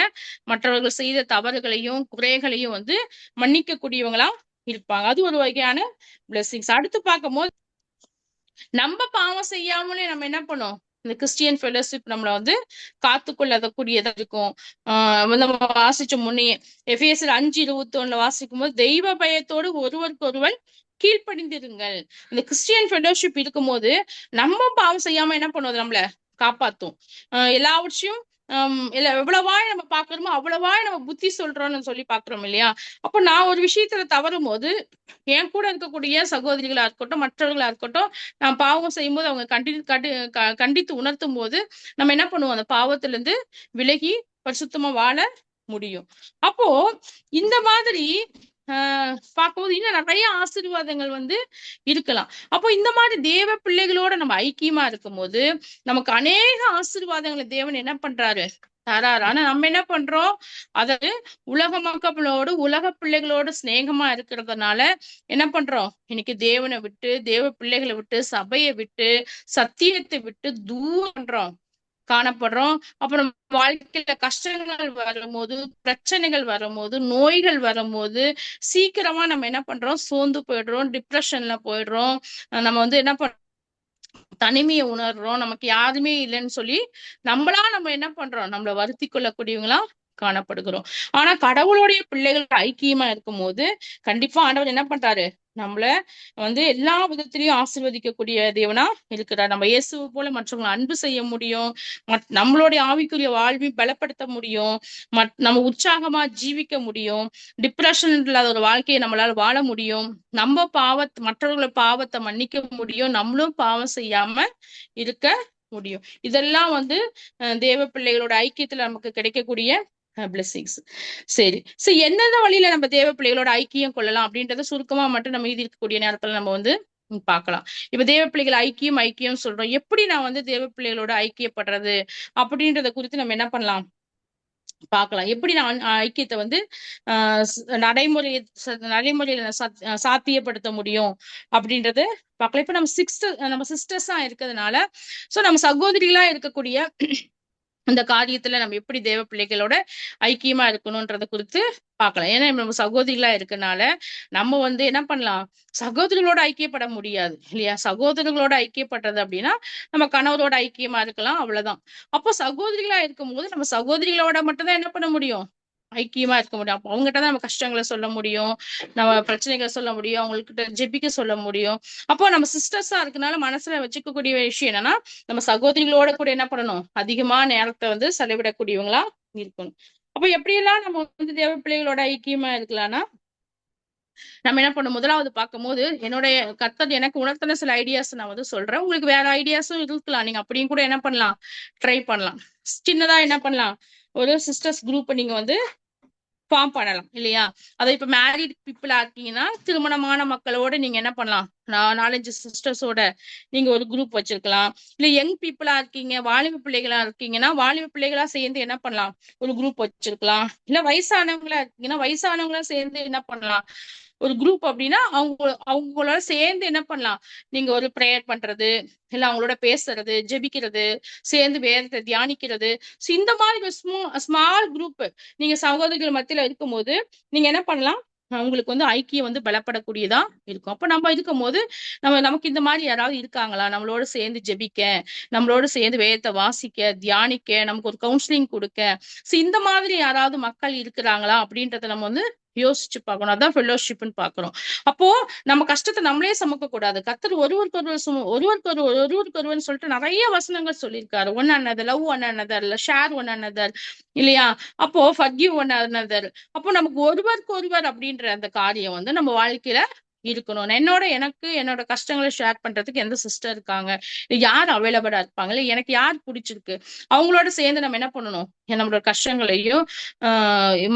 Speaker 1: மற்றவர்கள் செய்த தவறுகளையும் குறைகளையும் வந்து மன்னிக்க கூடியவங்களா இருப்பாங்க. அது ஒரு வகையான பிளெஸிங்ஸ். அடுத்து பார்க்கும்போது நம்ம பாவம் செய்யாமலே நம்ம என்ன பண்ணோம், இந்த கிறிஸ்டியன் ஃபெலோஷிப் நம்மள வந்து காத்துக்கொள்ளக்கூடியதா இருக்கும். நம்ம வாசிச்ச முன்னே எபேசியர் 5:21 வாசிக்கும் போது தெய்வ பயத்தோடு ஒருவருக்கு ஒருவர் கீழ்ப்படிந்திருங்கள். இந்த கிறிஸ்டியன் ஃபெலோஷிப் இருக்கும்போது நம்ம பாவம் செய்யாம என்ன பண்ணுவது, நம்மள காப்பாத்தும். எல்லாவற்றையும் எவ்வளவாய் நம்ம பாக்குறோமோ அவ்வளவாய் நம்ம புத்தி சொல்றோம்னு சொல்லி பாக்குறோம் இல்லையா? அப்போ நான் ஒரு விஷயத்துல தவறும் போது என் கூட இருக்கக்கூடிய சகோதரிகளா இருக்கட்டும் மற்றவர்களா இருக்கட்டும், நான் பாவம் செய்யும் போது அவங்க கண்டித்து உணர்த்தும் போது நம்ம என்ன பண்ணுவோம், அந்த பாவத்துல இருந்து விலகி பரிசுத்தமா வாழ முடியும். அப்போ இந்த மாதிரி பார்க்கும்போது இன்னும் நிறைய ஆசீர்வாதங்கள் வந்து இருக்கலாம். அப்போ இந்த மாதிரி தேவ பிள்ளைகளோட நம்ம ஐக்கியமா இருக்கும் போது நமக்கு அநேக ஆசீர்வாதங்களை தேவன் என்ன பண்றாரு, தராரு. ஆனா நம்ம என்ன பண்றோம், அதாவது உலக மக்களோடு உலக பிள்ளைகளோடு சிநேகமா இருக்கிறதுனால என்ன பண்றோம், இன்னைக்கு தேவனை விட்டு தேவ பிள்ளைகளை விட்டு சபையை விட்டு சத்தியத்தை விட்டு தூரம் காணப்படுறோம். அப்புறம் வாழ்க்கையில கஷ்டங்கள் வரும்போது பிரச்சனைகள் வரும்போது நோய்கள் வரும்போது சீக்கிரமா நம்ம என்ன பண்றோம், சோர்ந்து போயிடுறோம், டிப்ரெஷன்ல போயிடுறோம். நம்ம வந்து என்ன பண்றோம், தனிமையை உணர்றோம், நமக்கு யாருமே இல்லைன்னு சொல்லி நம்ம என்ன பண்றோம், நம்மள வருத்தி கொள்ளக்கூடியவங்களா காணப்படுகிறோம். ஆனா கடவுளுடைய பிள்ளைகள் ஐக்கியமா இருக்கும் போது கண்டிப்பா ஆண்டவர் என்ன பண்றாரு, நம்மள எல்லா விதத்திலையும் ஆசீர்வதிக்கக்கூடிய தேவனா இருக்கிறார். நம்ம இயேசுவை போல மற்றவங்களை அன்பு செய்ய முடியும், நம்மளுடைய ஆவிக்குரிய வாழ்வையும் பலப்படுத்த முடியும், நம்ம உற்சாகமா ஜீவிக்க முடியும், டிப்ரெஷன் இல்லாத ஒரு வாழ்க்கையை நம்மளால வாழ முடியும், நம்ம மற்றவர்களை பாவத்தை மன்னிக்க முடியும், நம்மளும் பாவம் செய்யாம இருக்க முடியும். இதெல்லாம் தேவ பிள்ளைகளோட ஐக்கியத்துல நமக்கு கிடைக்கக்கூடிய பிளெஸிங்ஸ். சரி எந்தெந்த வழியில நம்ம தேவ பிள்ளைகளோட ஐக்கியம் கொள்ளலாம் அப்படின்றத சுருக்கமா மட்டும் நம்ம மீதி இருக்கக்கூடிய நேரத்துல நம்ம பார்க்கலாம். இப்ப தேவ பிள்ளைகள் ஐக்கியம் சொல்றோம். எப்படி நான் தேவ பிள்ளைகளோட ஐக்கியப்படுறது அப்படின்றத குறித்து நம்ம என்ன பண்ணலாம் பார்க்கலாம். எப்படி நான் ஐக்கியத்தை நடைமுறையில சாத்தியப்படுத்த முடியும் அப்படின்றது பார்க்கலாம். இப்ப நம்ம சிஸ்டர்ஸா இருக்கிறதுனால நம்ம சகோதரிகளா இருக்கக்கூடிய இந்த காரியத்துல நம்ம எப்படி தேவ பிள்ளைகளோட ஐக்கியமா இருக்கணும்ன்றத குறித்து பார்க்கலாம். ஏன்னா நம்ம சகோதரிகளா இருக்கனால நம்ம என்ன பண்ணலாம், சகோதரிகளோட ஐக்கியப்பட முடியாது இல்லையா? சகோதரர்களோட ஐக்கியப்படுறது அப்படின்னா நம்ம கணவரோட ஐக்கியமா இருக்கலாம், அவ்வளவுதான். அப்போ சகோதரிகளா இருக்கும் போது நம்ம சகோதரிகளோட மட்டும் தான் என்ன பண்ண முடியும், ஐக்கியமா இருக்க முடியும். அப்போ அவங்ககிட்ட தான் நம்ம கஷ்டங்களை சொல்ல முடியும், நம்ம பிரச்சனைகளை சொல்ல முடியும், அவங்ககிட்ட ஜெபிக்க சொல்ல முடியும். அப்போ நம்ம சிஸ்டர்ஸா இருக்கனால மனசுல வச்சுக்கக்கூடிய விஷயம் என்னன்னா, நம்ம சகோதரிகளோட கூட என்ன பண்ணணும், அதிகமா நேரத்தை செலவிடக்கூடியவங்களா இருக்கணும். அப்ப எப்படியெல்லாம் நம்ம தேவ பிள்ளைகளோட ஐக்கியமா இருக்கலாம்னா, நம்ம என்ன பண்ணணும், முதலாவது பார்க்கும்போது என்னுடைய கர்த்தர் எனக்கு உணர்த்தின சில ஐடியாஸ் நான் சொல்றேன். உங்களுக்கு வேற ஐடியாஸும் இருக்கலாம், நீங்க அப்படியும் கூட என்ன பண்ணலாம், ட்ரை பண்ணலாம். சின்னதா என்ன பண்ணலாம், ஒரு சிஸ்டர்ஸ் குரூப் நீங்க ஃபார்ம் பண்ணலாம் இல்லையா? அதை இப்ப மேரிட் பீப்புளா இருக்கீங்கன்னா திருமணமான மக்களோட நீங்க என்ன பண்ணலாம், 4-5 சிஸ்டர்ஸோட நீங்க ஒரு குரூப் வச்சிருக்கலாம். இல்ல யங் பீப்புளா இருக்கீங்க, வாலிப பிள்ளைகளா இருக்கீங்கன்னா வாலிப பிள்ளைகளா சேர்ந்து என்ன பண்ணலாம், ஒரு குரூப் வச்சிருக்கலாம். இல்ல வயசானவங்களா இருக்கீங்கன்னா வயசானவங்களா சேர்ந்து என்ன பண்ணலாம், ஒரு குரூப். அப்படின்னா அவங்களோட சேர்ந்து என்ன பண்ணலாம், நீங்க ஒரு ப்ரேயர் பண்றது, இல்ல அவங்களோட பேசுறது, ஜெபிக்கிறது, சேர்ந்து வேதத்தை தியானிக்கிறது. இந்த மாதிரி ஒரு ஸ்மால் குரூப் நீங்க சகோதரிகள் மத்தியில இருக்கும்போது நீங்க என்ன பண்ணலாம், அவங்களுக்கு ஐக்கியம் பலப்படக்கூடியதா இருக்கும். அப்ப நம்ம இருக்கும் போது நமக்கு இந்த மாதிரி யாராவது இருக்காங்களா, நம்மளோட சேர்ந்து ஜெபிக்க, நம்மளோட சேர்ந்து வேதத்தை வாசிக்க, தியானிக்க, நமக்கு ஒரு கவுன்சிலிங் கொடுக்க, இந்த மாதிரி யாராவது மக்கள் இருக்கிறாங்களா அப்படின்றத நம்ம யோசிச்சு பார்க்கணும். அதான் ஃபெல்லோஷிப்னு பாக்குறோம். அப்போ நம்ம கஷ்டத்தை நம்மளே சமக்க கூடாது. கர்த்தர் ஒருவருக்கொருவர் சொல்லிட்டு நிறைய வசனங்கள் சொல்லியிருக்காரு. One another, love one another, share one another இல்லையா? அப்போ ஃபர்கிவ் ஒன் அனதர். அப்போ நமக்கு ஒருவருக்கொருவர் அப்படின்ற அந்த காரியம் நம்ம வாழ்க்கையில இருக்கணும். என்னோட கஷ்டங்களை ஷேர் பண்றதுக்கு எந்த சிஸ்டர் இருக்காங்க, யார் அவைலபிளா இருப்பாங்க, இல்ல எனக்கு யார் பிடிச்சிருக்கு, அவங்களோட சேர்ந்து நம்ம என்ன பண்ணணும், நம்மளோட கஷ்டங்களையும்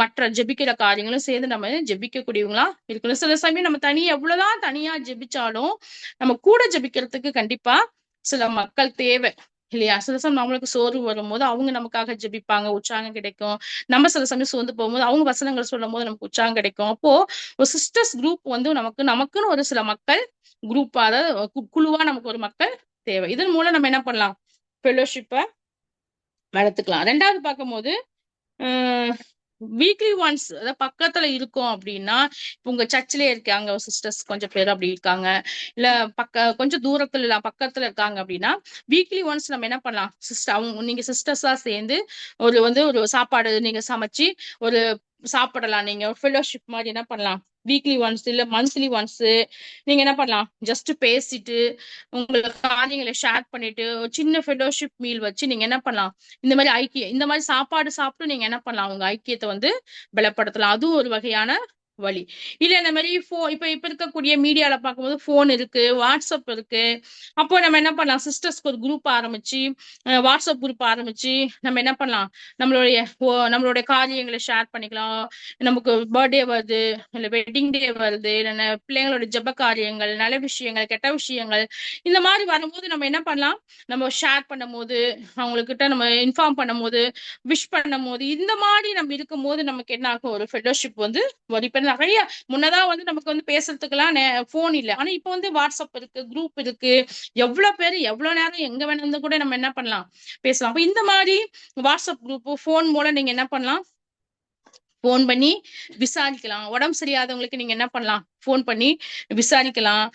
Speaker 1: மற்ற ஜெபிக்கிற காரியங்களும் சேர்ந்து நம்ம ஜெபிக்கக்கூடியவங்களா இருக்கணும். சில சமயம் நம்ம எவ்வளவுதான் தனியா ஜெபிச்சாலும் நம்ம கூட ஜெபிக்கிறதுக்கு கண்டிப்பா சில மக்கள் தேவை இல்லையா? சில சமயம் நம்மளுக்கு சோர்வு வரும்போது அவங்க நமக்காக ஜெபிப்பாங்க, உற்சாகம் கிடைக்கும். நம்ம சில சமயம் சோர்ந்து போகும்போது அவங்க வசனங்கள் சொல்லும் போது நமக்கு உற்சாகம் கிடைக்கும். அப்போ ஒரு சிஸ்டர்ஸ் குரூப் நமக்குன்னு ஒரு சில மக்கள் குரூப்பா, அதாவது குழுவா நமக்கு ஒரு மக்கள் தேவை. இதன் மூலம் நம்ம என்ன பண்ணலாம், ஃபெலோஷிப்பை வளர்த்துக்கலாம். ரெண்டாவது பார்க்கும்போது வீக்லி ஒன்ஸ், அதாவது பக்கத்துல இருக்கோம் அப்படின்னா, உங்க சர்ச்சிலே இருக்காங்க சிஸ்டர்ஸ் கொஞ்சம் பேர் அப்படி இருக்காங்க, இல்ல கொஞ்சம் தூரத்துல இல்ல பக்கத்துல இருக்காங்க அப்படின்னா வீக்லி ஒன்ஸ் நம்ம என்ன பண்ணலாம், நீங்க சிஸ்டர்ஸா சேர்ந்து ஒரு சாப்பாடு நீங்க சமைச்சு ஒரு சாப்பிடலாம். நீங்க ஃபெலோஷிப் மாதிரி என்ன பண்ணலாம், வீக்லி ஒன்ஸ் இல்ல மந்த்லி ஒன்ஸ் நீங்க என்ன பண்ணலாம், ஜஸ்ட் பேசிட்டு உங்களுக்கு காரியங்களை ஷேர் பண்ணிட்டு ஒரு சின்ன ஃபெலோஷிப் மீல் வச்சு நீங்க என்ன பண்ணலாம், இந்த மாதிரி சாப்பாடு சாப்பிட்டு நீங்க என்ன பண்ணலாம், உங்க ஐக்கியத்தை பலப்படுத்தலாம். அதுவும் ஒரு வகையான வழி. இல்ல இந்த மாதிரி இப்ப இருக்கக்கூடிய மீடியால பார்க்கும்போது போன் இருக்கு, வாட்ஸ்அப் இருக்கு. அப்போ நம்ம என்ன பண்ணலாம், சிஸ்டர்ஸ்க்கு ஒரு குரூப் ஆரம்பிச்சு, வாட்ஸ்அப் குரூப் ஆரம்பிச்சு நம்ம என்ன பண்ணலாம், நம்மளுடைய காரியங்களை ஷேர் பண்ணிக்கலாம். நமக்கு பர்த்டே வருது, இல்ல வெட்டிங் டே வருது, இல்ல பிள்ளைங்களோட ஜெப காரியங்கள், நல்ல விஷயங்கள், கெட்ட விஷயங்கள், இந்த மாதிரி வரும்போது நம்ம என்ன பண்ணலாம், நம்ம ஷேர் பண்ணும் போது, அவங்ககிட்ட நம்ம இன்ஃபார்ம் பண்ணும் போது, விஷ் பண்ணும் போது, இந்த மாதிரி நம்ம இருக்கும் போது நமக்கு என்ன ஆகும், ஒரு ஃபெலோஷிப் இப்ப நிறைய முன்னதான் நமக்கு பேசுறதுக்கெல்லாம் போன் இல்ல, ஆனா இப்ப வாட்ஸ்அப் இருக்கு, குரூப் இருக்கு, எவ்வளவு பேர் எவ்வளவு நேரம் எங்க வேணும் கூட நம்ம என்ன பண்ணலாம், பேசலாம். அப்ப இந்த மாதிரி வாட்ஸ்அப் குரூப், போன் மூலம் நீங்க என்ன பண்ணலாம், போன் பண்ணி விசாரிக்கலாம். உடம்பு சரியாதவங்களுக்கு நீங்க என்ன பண்ணலாம், போன் பண்ணி விசாரிக்கலாம்.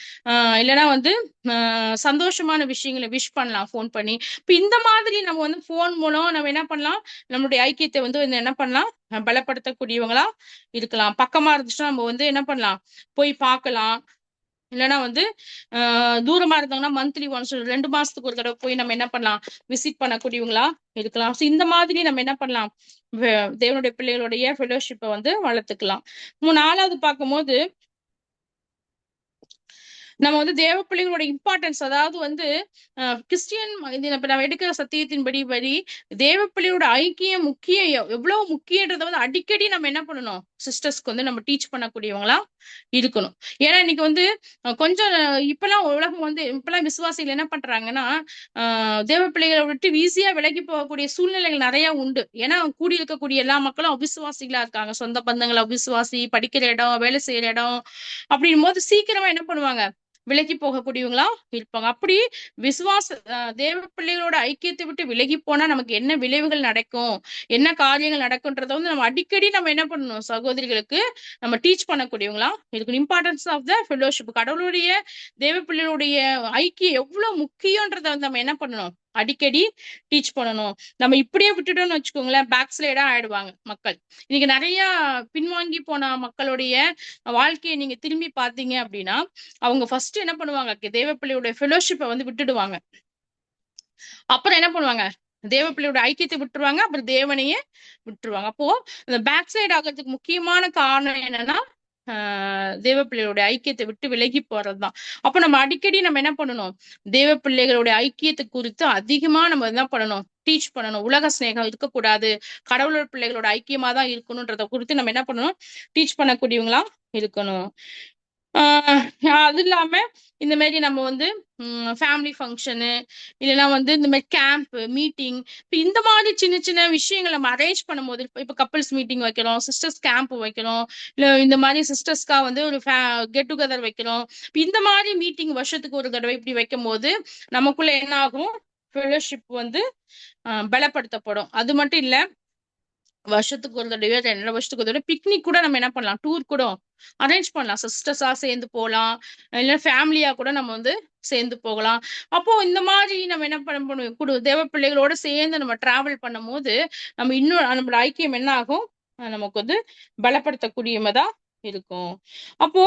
Speaker 1: இல்லைன்னா வந்து சந்தோஷமான விஷயங்களை விஷ் பண்ணலாம் போன் பண்ணி. இப்ப இந்த மாதிரி நம்ம வந்து போன் மூலம் நம்ம என்ன பண்ணலாம், நம்மளுடைய ஐக்கியத்தை வந்து என்ன பண்ணலாம், பலப்படுத்தக்கூடியவங்களா இருக்கலாம். பக்கமா இருந்துச்சுன்னா நம்ம வந்து என்ன பண்ணலாம், போய் பார்க்கலாம். இல்லைன்னா வந்து தூரமா இருந்தாங்கன்னா மந்த்லி ஒன்ஸ் 2 மாசத்துக்கு ஒரு தடவை போய் நம்ம என்ன பண்ணலாம், விசிட் பண்ணக்கூடியவங்களா இருக்கலாம். ஸோ இந்த மாதிரி நம்ம என்ன பண்ணலாம், தேவனுடைய பிள்ளைகளுடைய ஃபெலோஷிப்பை வந்து வளர்த்துக்கலாம். 4வது பார்க்கும்போது நம்ம வந்து தேவ பிள்ளைகளோட இம்பார்ட்டன்ஸ், அதாவது வந்து கிறிஸ்டியன் இப்ப நம்ம எடுக்கிற சத்தியத்தின்படி தேவ பிள்ளையோட ஐக்கியம் எவ்வளவு முக்கியன்றதை வந்து அடிக்கடி நம்ம என்ன பண்ணணும், சிஸ்டர்ஸ்க்கு வந்து நம்ம டீச் பண்ணக்கூடியவங்களா இருக்கணும். ஏன்னா இன்னைக்கு வந்து கொஞ்சம் இப்பெல்லாம் உலகம் வந்து இப்பெல்லாம் விசுவாசிகள் என்ன பண்றாங்கன்னா, தேவ பிள்ளைகளை விட்டு ஈஸியா விலகி போகக்கூடிய சூழ்நிலைகள் நிறைய உண்டு. ஏன்னா கூடி இருக்கக்கூடிய எல்லா மக்களும் அவிசுவாசிகளா இருக்காங்க. சொந்த பந்தங்கள் அவிசுவாசி, படிக்கிற இடம், வேலை செய்யற இடம் அப்படின் போது சீக்கிரமா என்ன பண்ணுவாங்க, விலகி போகக்கூடியவங்களா இருப்பாங்க. அப்படி விசுவாச தேவ பிள்ளைகளோட ஐக்கியத்தை விட்டு விலகி போனா நமக்கு என்ன விளைவுகள் நடக்கும், என்ன காரியங்கள் நடக்கும்ன்றத வந்து நம்ம அடிக்கடி நம்ம என்ன பண்ணணும், சகோதரிகளுக்கு நம்ம டீச் பண்ணக்கூடியவங்களா இதுக்கு இம்பார்ட்டன்ஸ் ஆஃப் த ஃபெலோஷிப், கடவுளுடைய தேவ பிள்ளைகளுடைய ஐக்கியம் எவ்வளவு முக்கியன்றத வந்து நம்ம என்ன பண்ணணும், அடிக்கடி டீச் பண்ணணும். நம்ம இப்படியே விட்டுட்டோம்னு வச்சுக்கோங்களேன், பேக் ஸ்லைடா ஆயிடுவாங்க மக்கள். இன்னைக்கு நிறைய பின்வாங்கி போன மக்களுடைய வாழ்க்கையை நீங்க திரும்பி பாத்தீங்க அப்படின்னா, அவங்க ஃபர்ஸ்ட் என்ன பண்ணுவாங்க, தேவப்பிள்ளையோட ஃபெலோஷிப்பை வந்து விட்டுடுவாங்க. அப்புறம் என்ன பண்ணுவாங்க, தேவப்பிள்ளையோட ஐக்கியத்தை விட்டுருவாங்க, அப்புறம் தேவனையே விட்டுருவாங்க. அப்போ இந்த பேக் சைடு ஆகிறதுக்கு முக்கியமான காரணம் என்னன்னா, தேவ பிள்ளைகளுடைய ஐக்கியத்தை விட்டு விலகி போறதுதான். அப்ப நம்ம அடிக்கடி நம்ம என்ன பண்ணணும், தேவ பிள்ளைகளுடைய ஐக்கியத்தை குறித்து அதிகமா நம்ம என்ன பண்ணணும், டீச் பண்ணணும். உலக சிநேகம் இருக்கக்கூடாது, கடவுளோட பிள்ளைகளோட ஐக்கியமா தான் இருக்கணும்ன்றத குறித்து நம்ம என்ன பண்ணணும், டீச் பண்ணக்கூடியவங்களா இருக்கணும். அது இல்லாம இந்த மாதிரி நம்ம வந்து ஃபேமிலி ஃபங்க்ஷனு, இல்லைன்னா வந்து இந்த மாதிரி கேம்ப் மீட்டிங், இப்போ இந்த மாதிரி சின்ன சின்ன விஷயங்கள் நம்ம அரேஞ்ச் பண்ணும்போது, இப்போ கப்பிள்ஸ் மீட்டிங் வைக்கிறோம், சிஸ்டர்ஸ் கேம்ப் வைக்கிறோம், இல்லை இந்த மாதிரி சிஸ்டர்ஸ்க்கா வந்து ஒரு கெட் டுகெதர் வைக்கிறோம். இப்போ இந்த மாதிரி மீட்டிங் வருஷத்துக்கு ஒரு தடவை இப்படி வைக்கும் போது நமக்குள்ள என்ன ஆகும், ஃபெலோஷிப் வந்து பலப்படுத்தப்படும். அது மட்டும் இல்ல, வருஷத்துக்கு ஒரு தடவை 2 வருஷத்துக்கு ஒரு தடவை பிக்னிக் கூட நம்ம என்ன பண்ணலாம், டூர் கூட அரேஞ்ச் பண்ணலாம். சிஸ்டர்ஸா சேர்ந்து போகலாம், இல்ல ஃபேமிலியா கூட நம்ம வந்து சேர்ந்து போகலாம். அப்போ இந்த மாதிரி நம்ம என்ன பண்ண தேவ பிள்ளைகளோட சேர்ந்து நம்ம டிராவல் பண்ணும் போது நம்ம இன்னும் நம்மளோட ஐக்கியம் என்ன ஆகும், நமக்கு வந்து பலப்படுத்தக்கூடியதா இருக்கும். அப்போ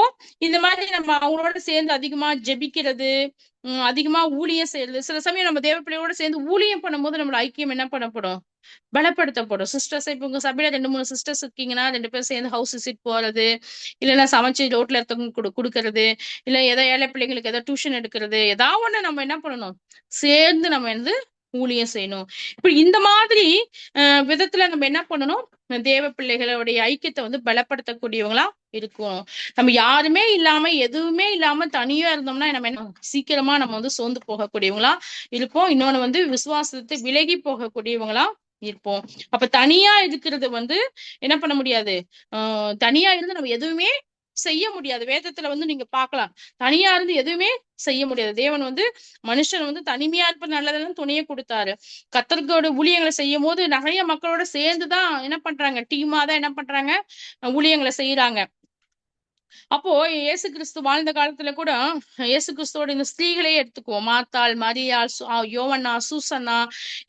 Speaker 1: இந்த மாதிரி நம்ம அவங்களோட சேர்ந்து அதிகமா ஜெபிக்கிறது, அதிகமா ஊழியம் செய்யறது, சில சமயம் நம்ம தேவ பிள்ளையோட சேர்ந்து ஊழியம் பண்ணும்போது நம்மளோட ஐக்கியம் என்ன பண்ணப்படும், பலப்படுத்தப்படும். சிஸ்டர்ஸ் இப்ப உங்க சபையில 2-3 சிஸ்டர்ஸ் இருக்கீங்கன்னா 2 பேரும் சேர்ந்து ஹவுஸ் விசிட் போறது, இல்லைன்னா சமைச்சு ரோட்ல இருக்கவங்க கொடுக்கறது, இல்ல ஏழை பிள்ளைங்களுக்கு ஏதாவது டியூஷன் எடுக்கிறது, ஏதாவது ஒண்ணு நம்ம என்ன பண்ணணும், சேர்ந்து நம்ம வந்து ஊழியம் செய்யணும். இப்ப இந்த மாதிரி விதத்துல நம்ம என்ன பண்ணணும், தேவ பிள்ளைகளுடைய ஐக்கியத்தை வந்து பலப்படுத்தக்கூடியவங்களா இருக்கும். நம்ம யாருமே இல்லாம எதுவுமே இல்லாம தனியா இருந்தோம்னா நம்ம என்ன சீக்கிரமா நம்ம வந்து சோர்ந்து போகக்கூடியவங்களா இருப்போம். இன்னொன்னு வந்து விசுவாசத்தை விலகி போகக்கூடியவங்களா இருப்போம். அப்ப தனியா இருக்கிறது வந்து என்ன பண்ண முடியாது, தனியா இருந்து நம்ம எதுவுமே செய்ய முடியாது. வேதத்துல வந்து நீங்க பார்க்கலாம், தனியா இருந்து எதுவுமே செய்ய முடியாது. தேவன் வந்து மனுஷன் வந்து தனிமையா இருப்பது நல்லதுன்னு துணையை கொடுத்தாரு. கர்த்தரோட ஊழியங்களை செய்யும் போது நிறைய மக்களோட சேர்ந்துதான் என்ன பண்றாங்க, டீமா தான் என்ன பண்றாங்க, ஊழியங்களை செய்யறாங்க. அப்போ இயேசு கிறிஸ்து வாழ்ந்த காலத்துல கூட இயேசு கிறிஸ்துவோட இந்த ஸ்திரீகளே எடுத்துக்குவோம், மாத்தாள், மரியாள், யோவன்னா, சூசன்னா,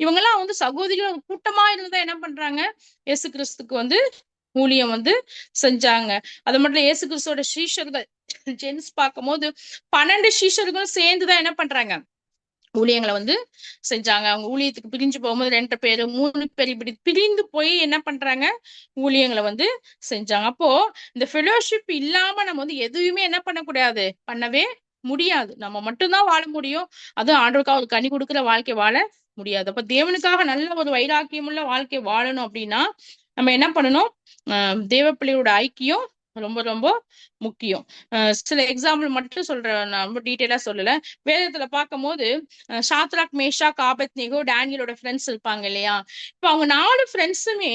Speaker 1: இவங்க எல்லாம் வந்து சகோதரிகள் கூட்டமா இருந்துதான் என்ன பண்றாங்க, இயேசு கிறிஸ்துக்கு வந்து ஊழியம் வந்து செஞ்சாங்க. அது மட்டும் இயேசு கிறிஸ்துவோட சீஷர்கள் ஜென்ஸ் பார்க்கும் போது 12 சீஷர்களும் சேர்ந்துதான் என்ன பண்றாங்க, ஊழியங்களை வந்து செஞ்சாங்க. அவங்க ஊழியத்துக்கு பிரிஞ்சு போகும்போது 2 பேரு 3 பேர் இப்படி பிரிந்து போய் என்ன பண்றாங்க, ஊழியங்களை வந்து செஞ்சாங்க. அப்போ இந்த ஃபெலோஷிப் இல்லாம நம்ம வந்து எதுவுமே என்ன பண்ணக்கூடாது, பண்ணவே முடியாது. நம்ம மட்டும்தான் வாழ முடியும். அதுவும் ஆண்டவருக்காக ஒரு கனி கொடுக்குற வாழ்க்கை வாழ முடியாது. அப்ப தேவனுக்காக நல்ல ஒரு வைராக்கியமுள்ள வாழ்க்கை வாழணும் அப்படின்னா நம்ம என்ன பண்ணணும், தேவ பிள்ளையோட ஐக்கியம் ரொம்ப ரொம்ப முக்கியம். சில எக்ஸாம்பிள் மட்டும் சொல்றேன், நான் ரொம்ப டீட்டெயிலா சொல்லல. வேதத்துல பார்க்கும்போது ஷாத்ராக், மேஷாக், ஆபேத்நேகோ டேனியலோட ஃப்ரெண்ட்ஸ் இருப்பாங்க இல்லையா? இப்ப அவங்க 4 ஃப்ரெண்ட்ஸுமே,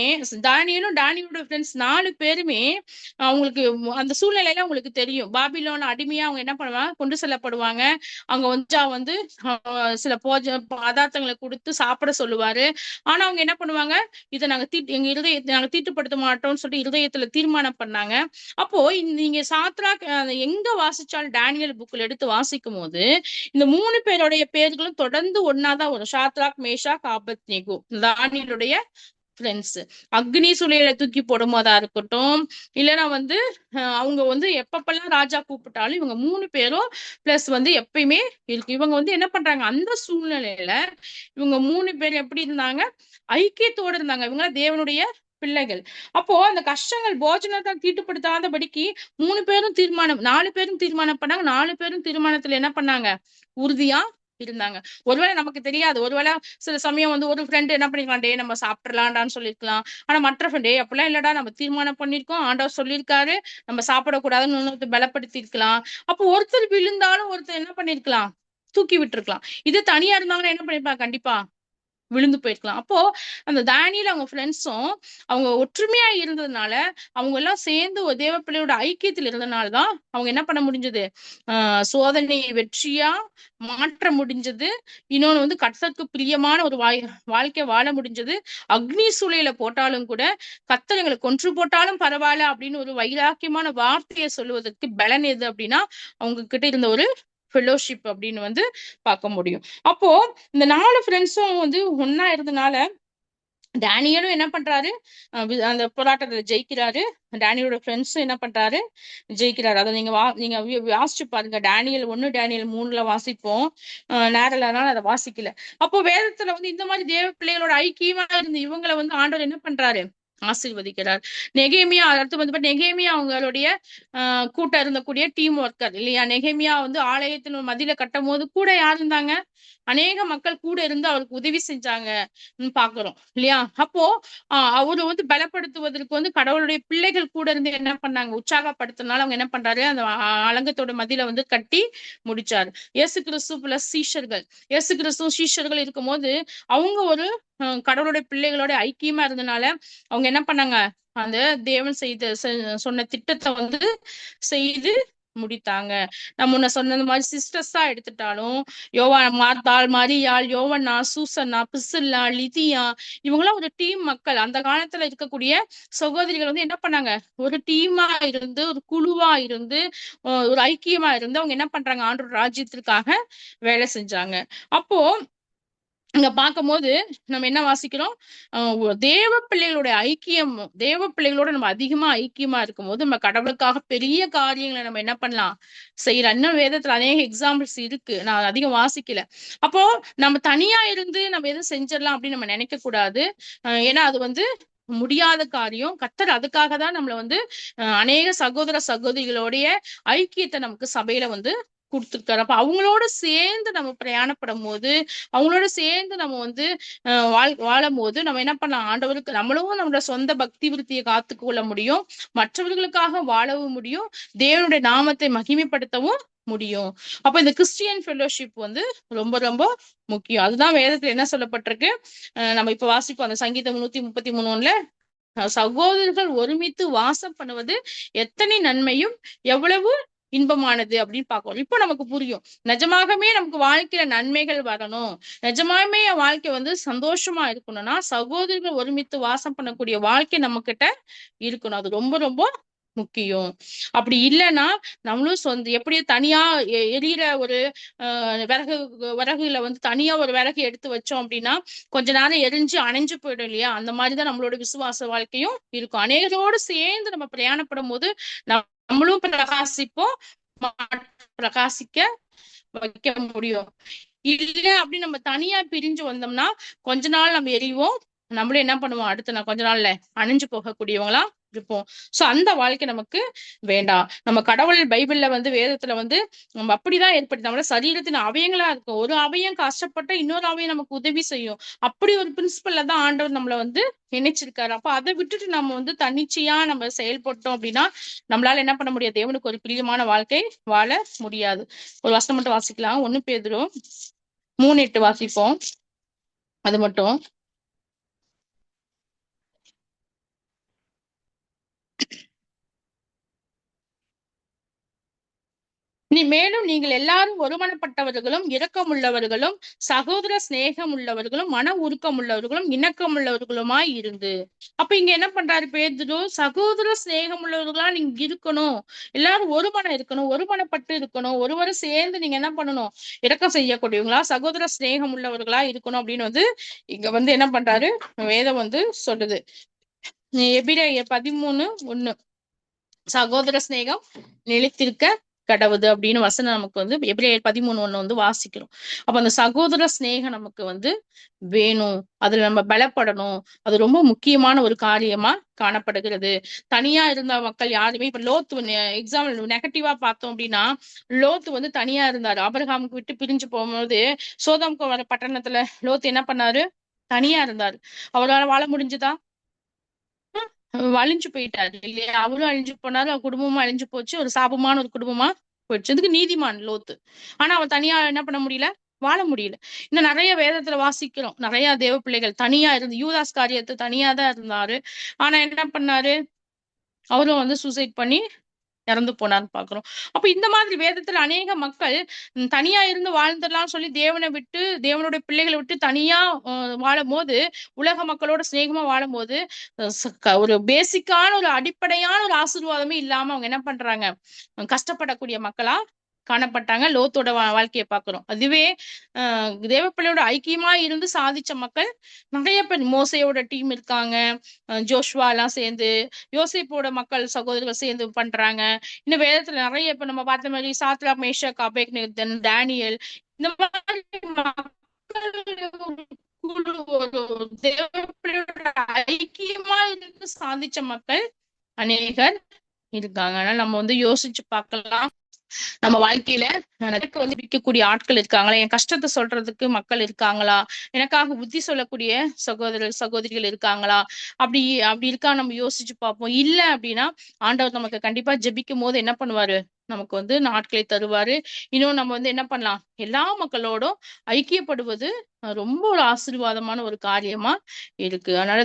Speaker 1: டேனியலோட ஃப்ரெண்ட்ஸ் 4 பேருமே அவங்களுக்கு அந்த சூழ்நிலையில அவங்களுக்கு தெரியும், பாபிலோன் அடிமையா அவங்க என்ன பண்ணுவாங்க, கொண்டு செல்லப்படுவாங்க. அங்க வந்து சில பதார்த்தங்களை கொடுத்து சாப்பிட சொல்லுவாரு. ஆனா அவங்க என்ன பண்ணுவாங்க, இதை எங்க இருதயத்தை நாங்க தீட்டுப்படுத்த மாட்டோம்னு சொல்லிட்டு இருதயத்துல தீர்மானம் பண்ணாங்க. அப்போ நீங்க சாத்ராக் எங்க வாசிச்சாலும் டேனியல் புக்ல எடுத்து வாசிக்கும் போது இந்த 3 பேருடைய பேர்களும் தொடர்ந்து ஒன்னாதான் வரும். ஷாத்ராக், மேஷாக், ஆபேத்நேகோ தானியேலுடைய ஃப்ரெண்ட்ஸ். அக்னி சூளையில தூக்கி போடும் போதா இருக்கட்டும், இல்லைன்னா அவங்க எப்பப்பெல்லாம் ராஜா கூப்பிட்டாலும் இவங்க 3 பேரும் பிளஸ் எப்பயுமே இருக்கு. இவங்க என்ன பண்றாங்க, அந்த சூழ்நிலையில இவங்க 3 பேர் எப்படி இருந்தாங்க, ஐக்கியத்தோடு இருந்தாங்க. இவங்க தேவனுடைய பிள்ளைகள். அப்போ அந்த கஷ்டங்கள் போஜனத்தை தீட்டுப்படுத்தாதபடிக்கு 3 பேரும் 4 பேரும் தீர்மானம் பண்ணாங்க. 4 பேரும் தீர்மானத்துல என்ன பண்ணாங்க, உறுதியா இருந்தாங்க. ஒருவேளை நமக்கு தெரியாது, ஒருவேளை சில சமயம் ஒரு ஃப்ரெண்ட் என்ன பண்ணிருக்கலாம், டே நம்ம சாப்பிடலாம்டான்னு சொல்லிருக்கலாம். ஆனா மற்ற ஃப்ரெண்ட், டே அப்படிலாம் இல்லடா, நம்ம தீர்மானம் பண்ணிருக்கோம், ஆண்டவர் சொல்லியிருக்காரு, நம்ம சாப்பிடக்கூடாதுன்னு இன்னொருத்தர் பலப்படுத்தி இருக்கலாம். அப்போ ஒருத்தர் விழுந்தாலும் ஒருத்தர் என்ன பண்ணிருக்கலாம், தூக்கி விட்டுருக்கலாம். இது தனியா இருந்தாங்கன்னா என்ன பண்ணிருப்பாங்க, கண்டிப்பா விழுந்து போயிருக்கலாம். அப்போ அந்த தானியேல் அவங்க ஃப்ரெண்ட்ஸும் அவங்க ஒற்றுமையா இருந்ததுனால, அவங்க எல்லாம் சேர்ந்து ஒரு தேவ பிள்ளையோட ஐக்கியத்தில் இருந்ததுனாலதான் அவங்க என்ன பண்ண முடிஞ்சது, சோதனையை வெற்றியா மாற்ற முடிஞ்சது. இன்னொன்னு கர்த்தருக்கு பிரியமான ஒரு வாழ்க்கை வாழ முடிஞ்சது. அக்னி சூளையில போட்டாலும் கூட, கர்த்தர் எங்களை கொன்று போட்டாலும் பரவாயில்ல அப்படின்னு ஒரு வைராக்கியமான வார்த்தையை சொல்லுவதற்கு பலன் எது அப்படின்னா, அவங்க கிட்ட இருந்த ஒரு ஃபெலோஷிப் அப்படின்னு பார்க்க முடியும். அப்போ இந்த 4 ஃப்ரெண்ட்ஸும் ஒன்னா இருந்தனால டேனியலும் என்ன பண்றாரு, அந்த போராட்டத்துல ஜெயிக்கிறாரு. டேனியலோட ஃப்ரெண்ட்ஸும் என்ன பண்றாரு, ஜெயிக்கிறாரு. அதை நீங்க வாசிச்சு பாருங்க. டேனியல் 1, டேனியல் 3ல வாசிப்போம். நேரம் இல்லாதனால அதை வாசிக்கல. அப்போ வேதத்துல இந்த மாதிரி தேவ பிள்ளைகளோட ஐக்கியமா இருந்து இவங்களை ஆண்டவர் என்ன பண்றாரு, ஆசீர்வதிக்கிறார். நெகேமியா அடுத்து நெகேமியா அவங்களுடைய கூட்ட இருந்தக்கூடிய டீம் ஒர்க்கர் இல்லையா? நெகேமியா ஆலயத்தின் மதியில கட்டும் போது கூட யார் இருந்தாங்க, அநேக மக்கள் கூட இருந்து அவருக்கு உதவி செஞ்சாங்க பாக்குறோம் இல்லையா? அப்போ அவரு பலப்படுத்துவதற்கு கடவுளுடைய பிள்ளைகள் கூட இருந்து என்ன பண்ணாங்க, உற்சாகப்படுத்தினால அவங்க என்ன பண்றாரு, அந்த அலங்கத்தோட மதியில கட்டி முடிச்சாரு. இயேசு கிறிஸ்து பிளஸ் சீஷர்கள், இயேசு கிறிஸ்து சீஷர்கள் இருக்கும் போது அவங்க ஒரு கடவுளுடைய பிள்ளைகளோட ஐக்கியமா இருந்தனால அவங்க என்ன பண்ணாங்க, அந்த தேவன் சொன்ன திட்டத்தை செய்து முடித்தாங்க. நம்ம முன்ன சொன்னது மாதிரி சிஸ்டர்ஸா எடுத்துட்டாலும், மார்த்தாள், மரியாள், யோவன்னா, சூசன்னா, பிசில்லா, லிதியா, இவங்கெல்லாம் ஒரு டீம் மக்கள். அந்த காலத்துல இருக்கக்கூடிய சகோதரிகள் என்ன பண்ணாங்க, ஒரு டீமா இருந்து, ஒரு குழுவா இருந்து, ஒரு ஐக்கியமா இருந்து அவங்க என்ன பண்றாங்க, ஆண்டவர் ராஜ்யத்திற்காக வேலை செஞ்சாங்க. அப்போ இங்க பார்க்கும்போது நம்ம என்ன வாசிக்கிறோம், தேவ பிள்ளைகளுடைய ஐக்கியம், தேவ பிள்ளைகளோட நம்ம அதிகமா ஐக்கியமா இருக்கும் போது நம்ம கடவுளுக்காக பெரிய காரியங்களை நம்ம என்ன பண்ணலாம், செய்யலாம். இன்னும் வேதத்துல அநேக எக்ஸாம்பிள்ஸ் இருக்கு, நான் அதிகம் வாசிக்கல. அப்போ நம்ம தனியா இருந்து நம்ம எதுவும் செஞ்சிடலாம் அப்படின்னு நம்ம நினைக்க கூடாது. ஏன்னா அது முடியாத காரியம். கர்த்தர் அதுக்காக தான் நம்மள அநேக சகோதர சகோதரிகளுடைய ஐக்கியத்தை நமக்கு சபையில கொடுத்துருக்காரு. அப்ப அவங்களோட சேர்ந்து நம்ம பிரயாணப்படும் போது, அவங்களோட சேர்ந்து நம்ம வாழும் போது நம்ம என்ன பண்ணலாம், ஆண்டவருக்கு நம்மளும் நம்மளோட சொந்த பக்தி விருத்தியை காத்துக்கொள்ள முடியும், மற்றவர்களுக்காக வாழவும் முடியும், தேவனுடைய நாமத்தை மகிமைப்படுத்தவும் முடியும். அப்ப இந்த கிறிஸ்டியன் ஃபெலோஷிப் ரொம்ப ரொம்ப முக்கியம். அதுதான் வேதத்துல என்ன சொல்லப்பட்டிருக்கு. நம்ம இப்ப வாசிப்போம் அந்த சங்கீதம் 133 சகோதரர்கள் ஒருமித்து வாசம் பண்ணுவது எத்தனை நன்மையும் எவ்வளவு இன்பமானது அப்படின்னு பார்க்கணும். இப்போ நமக்கு புரியும், நிஜமாகவே நமக்கு வாழ்க்கையில நன்மைகள் வரணும், நிஜமாகவே என் வாழ்க்கை சந்தோஷமா இருக்கணும்னா சகோதரர்கள் ஒருமித்து வாசம் பண்ணக்கூடிய வாழ்க்கை நம்ம கிட்ட இருக்கணும். அது ரொம்ப ரொம்ப முக்கியம். அப்படி இல்லைன்னா நம்மளும் எப்படியே தனியா எரியிற ஒரு விறகுல தனியா ஒரு விறகு எடுத்து வச்சோம் அப்படின்னா கொஞ்ச நேரம் எரிஞ்சு அணைஞ்சு போயிடும் இல்லையா? அந்த மாதிரிதான் நம்மளோட விசுவாச வாழ்க்கையும் இருக்கும். அநேகரோடு சேர்ந்து நம்ம பிரயாணப்படும் போது நம்மளும் பிரகாசிப்போம், பிரகாசிக்க வைக்க முடியும். இல்ல அப்படி நம்ம தனியா பிரிஞ்சு வந்தோம்னா கொஞ்ச நாள் நம்ம எரிவோம், நம்மளும் என்ன பண்ணுவோம், அடுத்து நான் கொஞ்ச நாள்ல அணைஞ்சு போகக்கூடியவங்களா இருப்போம். சோ அந்த வாழ்க்கை நமக்கு வேண்டாம். நம்ம கடவுள் பைபிள்ல வந்து வேதத்துல வந்து நம்ம அப்படிதான் ஏற்படுத்தி நம்மள சரீரத்தின் அவயங்களா இருக்கும். ஒரு அவயம் கஷ்டப்பட்ட இன்னொரு அவயம் நமக்கு உதவி செய்யும். அப்படி ஒரு பிரின்சிபல்ல தான் ஆண்டவர் நம்மள வந்து நினைச்சிருக்காரு. அப்ப அதை விட்டுட்டு நம்ம வந்து தன்னிச்சையா நம்ம செயல்பட்டோம் அப்படின்னா நம்மளால என்ன பண்ண முடியாது? தேவனுக்கு ஒரு பிரியமான வாழ்க்கை வாழ முடியாது. ஒரு வசனம் மட்டும் வாசிக்கலாம். 1 பேதுரு 3:8 வாசிப்போம். அது மட்டும். மேலும் நீங்கள் எல்லாரும் ஒருமனப்பட்டவர்களும் இரக்கமுள்ளவர்களும் சகோதர சிநேகம் உள்ளவர்களும் மன உருக்கம் உள்ளவர்களும் இணக்கம் உள்ளவர்களுமாய் இருந்து. அப்ப இங்க என்ன பண்றாரு பேதுரு? சகோதர சிநேகம் உள்ளவர்களா நீங்க இருக்கணும், எல்லாரும் ஒருமனம் இருக்கணும், ஒருமனப்பட்டு இருக்கணும், ஒருவரை சேர்ந்து நீங்க என்ன பண்ணணும்? இரக்கம் செய்யக்கூடியவங்களா சகோதர சிநேகம் உள்ளவர்களா இருக்கணும் அப்படின்னு வந்து இங்க வந்து என்ன பண்றாரு? வேதம் வந்து சொல்லுது. எபிரேயர் 13:1 சகோதர சிநேகம் நிலைத்திருக்க கடவுது அப்படின்னு வசனம் நமக்கு வந்து எபிரேயர் 13:1 வந்து வாசிக்கிறோம். அப்ப அந்த சகோதர சிநேகம் நமக்கு வந்து வேணும். அதுல நம்ம பலப்படணும். அது ரொம்ப முக்கியமான ஒரு காரியமா காணப்படுகிறது. தனியா இருந்த மக்கள் யாருமே இப்ப லோத்து எக்ஸாம்பிள் நெகட்டிவா பார்த்தோம் அப்படின்னா லோத்து வந்து தனியா இருந்தாரு. ஆபிரகாமுக்கு விட்டு பிரிஞ்சு போகும்போது சோதோமுக்கு வர பட்டணத்துல லோத்து என்ன பண்ணாரு? தனியா இருந்தாரு. அவரால் வாழ முடிஞ்சுதா? அழிஞ்சு போயிட்டாரு இல்லையா? அவரும் அழிஞ்சு போனாரு, அவர் குடும்பமும் அழிஞ்சு போச்சு. ஒரு சாபமான ஒரு குடும்பமா போயிடுச்சு. இதுக்கு நீதிமான் லோத்து. ஆனா அவன் தனியா என்ன பண்ண முடியல? வாழ முடியல. இன்னும் நிறைய வேதத்துல வாசிக்கிறோம். நிறைய தேவ பிள்ளைகள் தனியா இருந்து யூதாஸ் காரியத்தை தனியா தான் இருந்தாரு. ஆனா என்ன பண்ணாரு? அவரும் வந்து சூசைட் பண்ணி இறந்து போனான்னு பாக்குறோம். அப்ப இந்த மாதிரி வேதத்துல அநேக மக்கள் தனியா இருந்து வாழ்ந்துடலாம் சொல்லி தேவனை விட்டு தேவனுடைய பிள்ளைகளை விட்டு தனியா வாழும் போது உலக மக்களோட சிநேகமா வாழும் போது ஒரு பேசிக்கான ஒரு அடிப்படையான ஒரு ஆசீர்வாதமே இல்லாம அவங்க என்ன பண்றாங்க? கஷ்டப்படக்கூடிய மக்களா காணப்பட்டாங்க. லோத்தோட வாழ்க்கையை பாக்குறோம். அதுவே தேவப்பிள்ளையோட ஐக்கியமா இருந்து சாதிச்ச மக்கள் நிறைய பேர். மோசையோட டீம் இருக்காங்க, ஜோஷ்வா எல்லாம் சேர்ந்து, யோசேப்போட மக்கள் சகோதரர்கள் சேர்ந்து பண்றாங்க. இன்னும் வேதத்துல நிறைய இப்ப நம்ம பார்த்த மாதிரி சாத்ராக் மேஷாக் அபேத்நேகோ தானியேல் இந்த மாதிரி மக்கள் ஒரு தேவப்பிள்ளையோட ஐக்கியமா இருந்து சாதிச்ச மக்கள் அநேகர் இருக்காங்க. அதனால நம்ம வந்து யோசிச்சு பார்க்கலாம். நம்ம வாழ்க்கையில எனக்கு வந்து விற்கக்கூடிய ஆட்கள் இருக்காங்களா? என் கஷ்டத்தை சொல்றதுக்கு மக்கள் இருக்காங்களா? எனக்காக புத்தி சொல்லக்கூடிய சகோதரர் சகோதரிகள் இருக்காங்களா? அப்படி அப்படி இருக்கா நம்ம யோசிச்சு பார்ப்போம். இல்ல அப்படின்னா ஆண்டவர் நமக்கு கண்டிப்பா ஜெபிக்கும் போது என்ன பண்ணுவாரு? நமக்கு வந்து நாட்களை தருவாரு. இன்னும் நம்ம வந்து என்ன பண்ணலாம்? எல்லா மக்களோடும் ஐக்கியப்படுவது ரொம்ப ஒரு ஆசீர்வாதமான ஒரு காரியமா இருக்கு. அதனால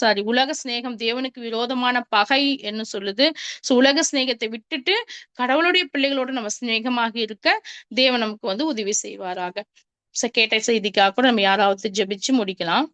Speaker 1: சாரி உலக சிநேகம் தேவனுக்கு விரோதமான பகை என்ன சொல்லுது. சோ உலக சிநேகத்தை விட்டுட்டு கடவுளுடைய பிள்ளைகளோட நம்ம சிநேகமாக இருக்க தேவன் நமக்கு வந்து உதவி செய்வாராக. கேட்ட செய்திக்காக கூட நம்ம யாராவது ஜெபிச்சு முடிக்கலாம்.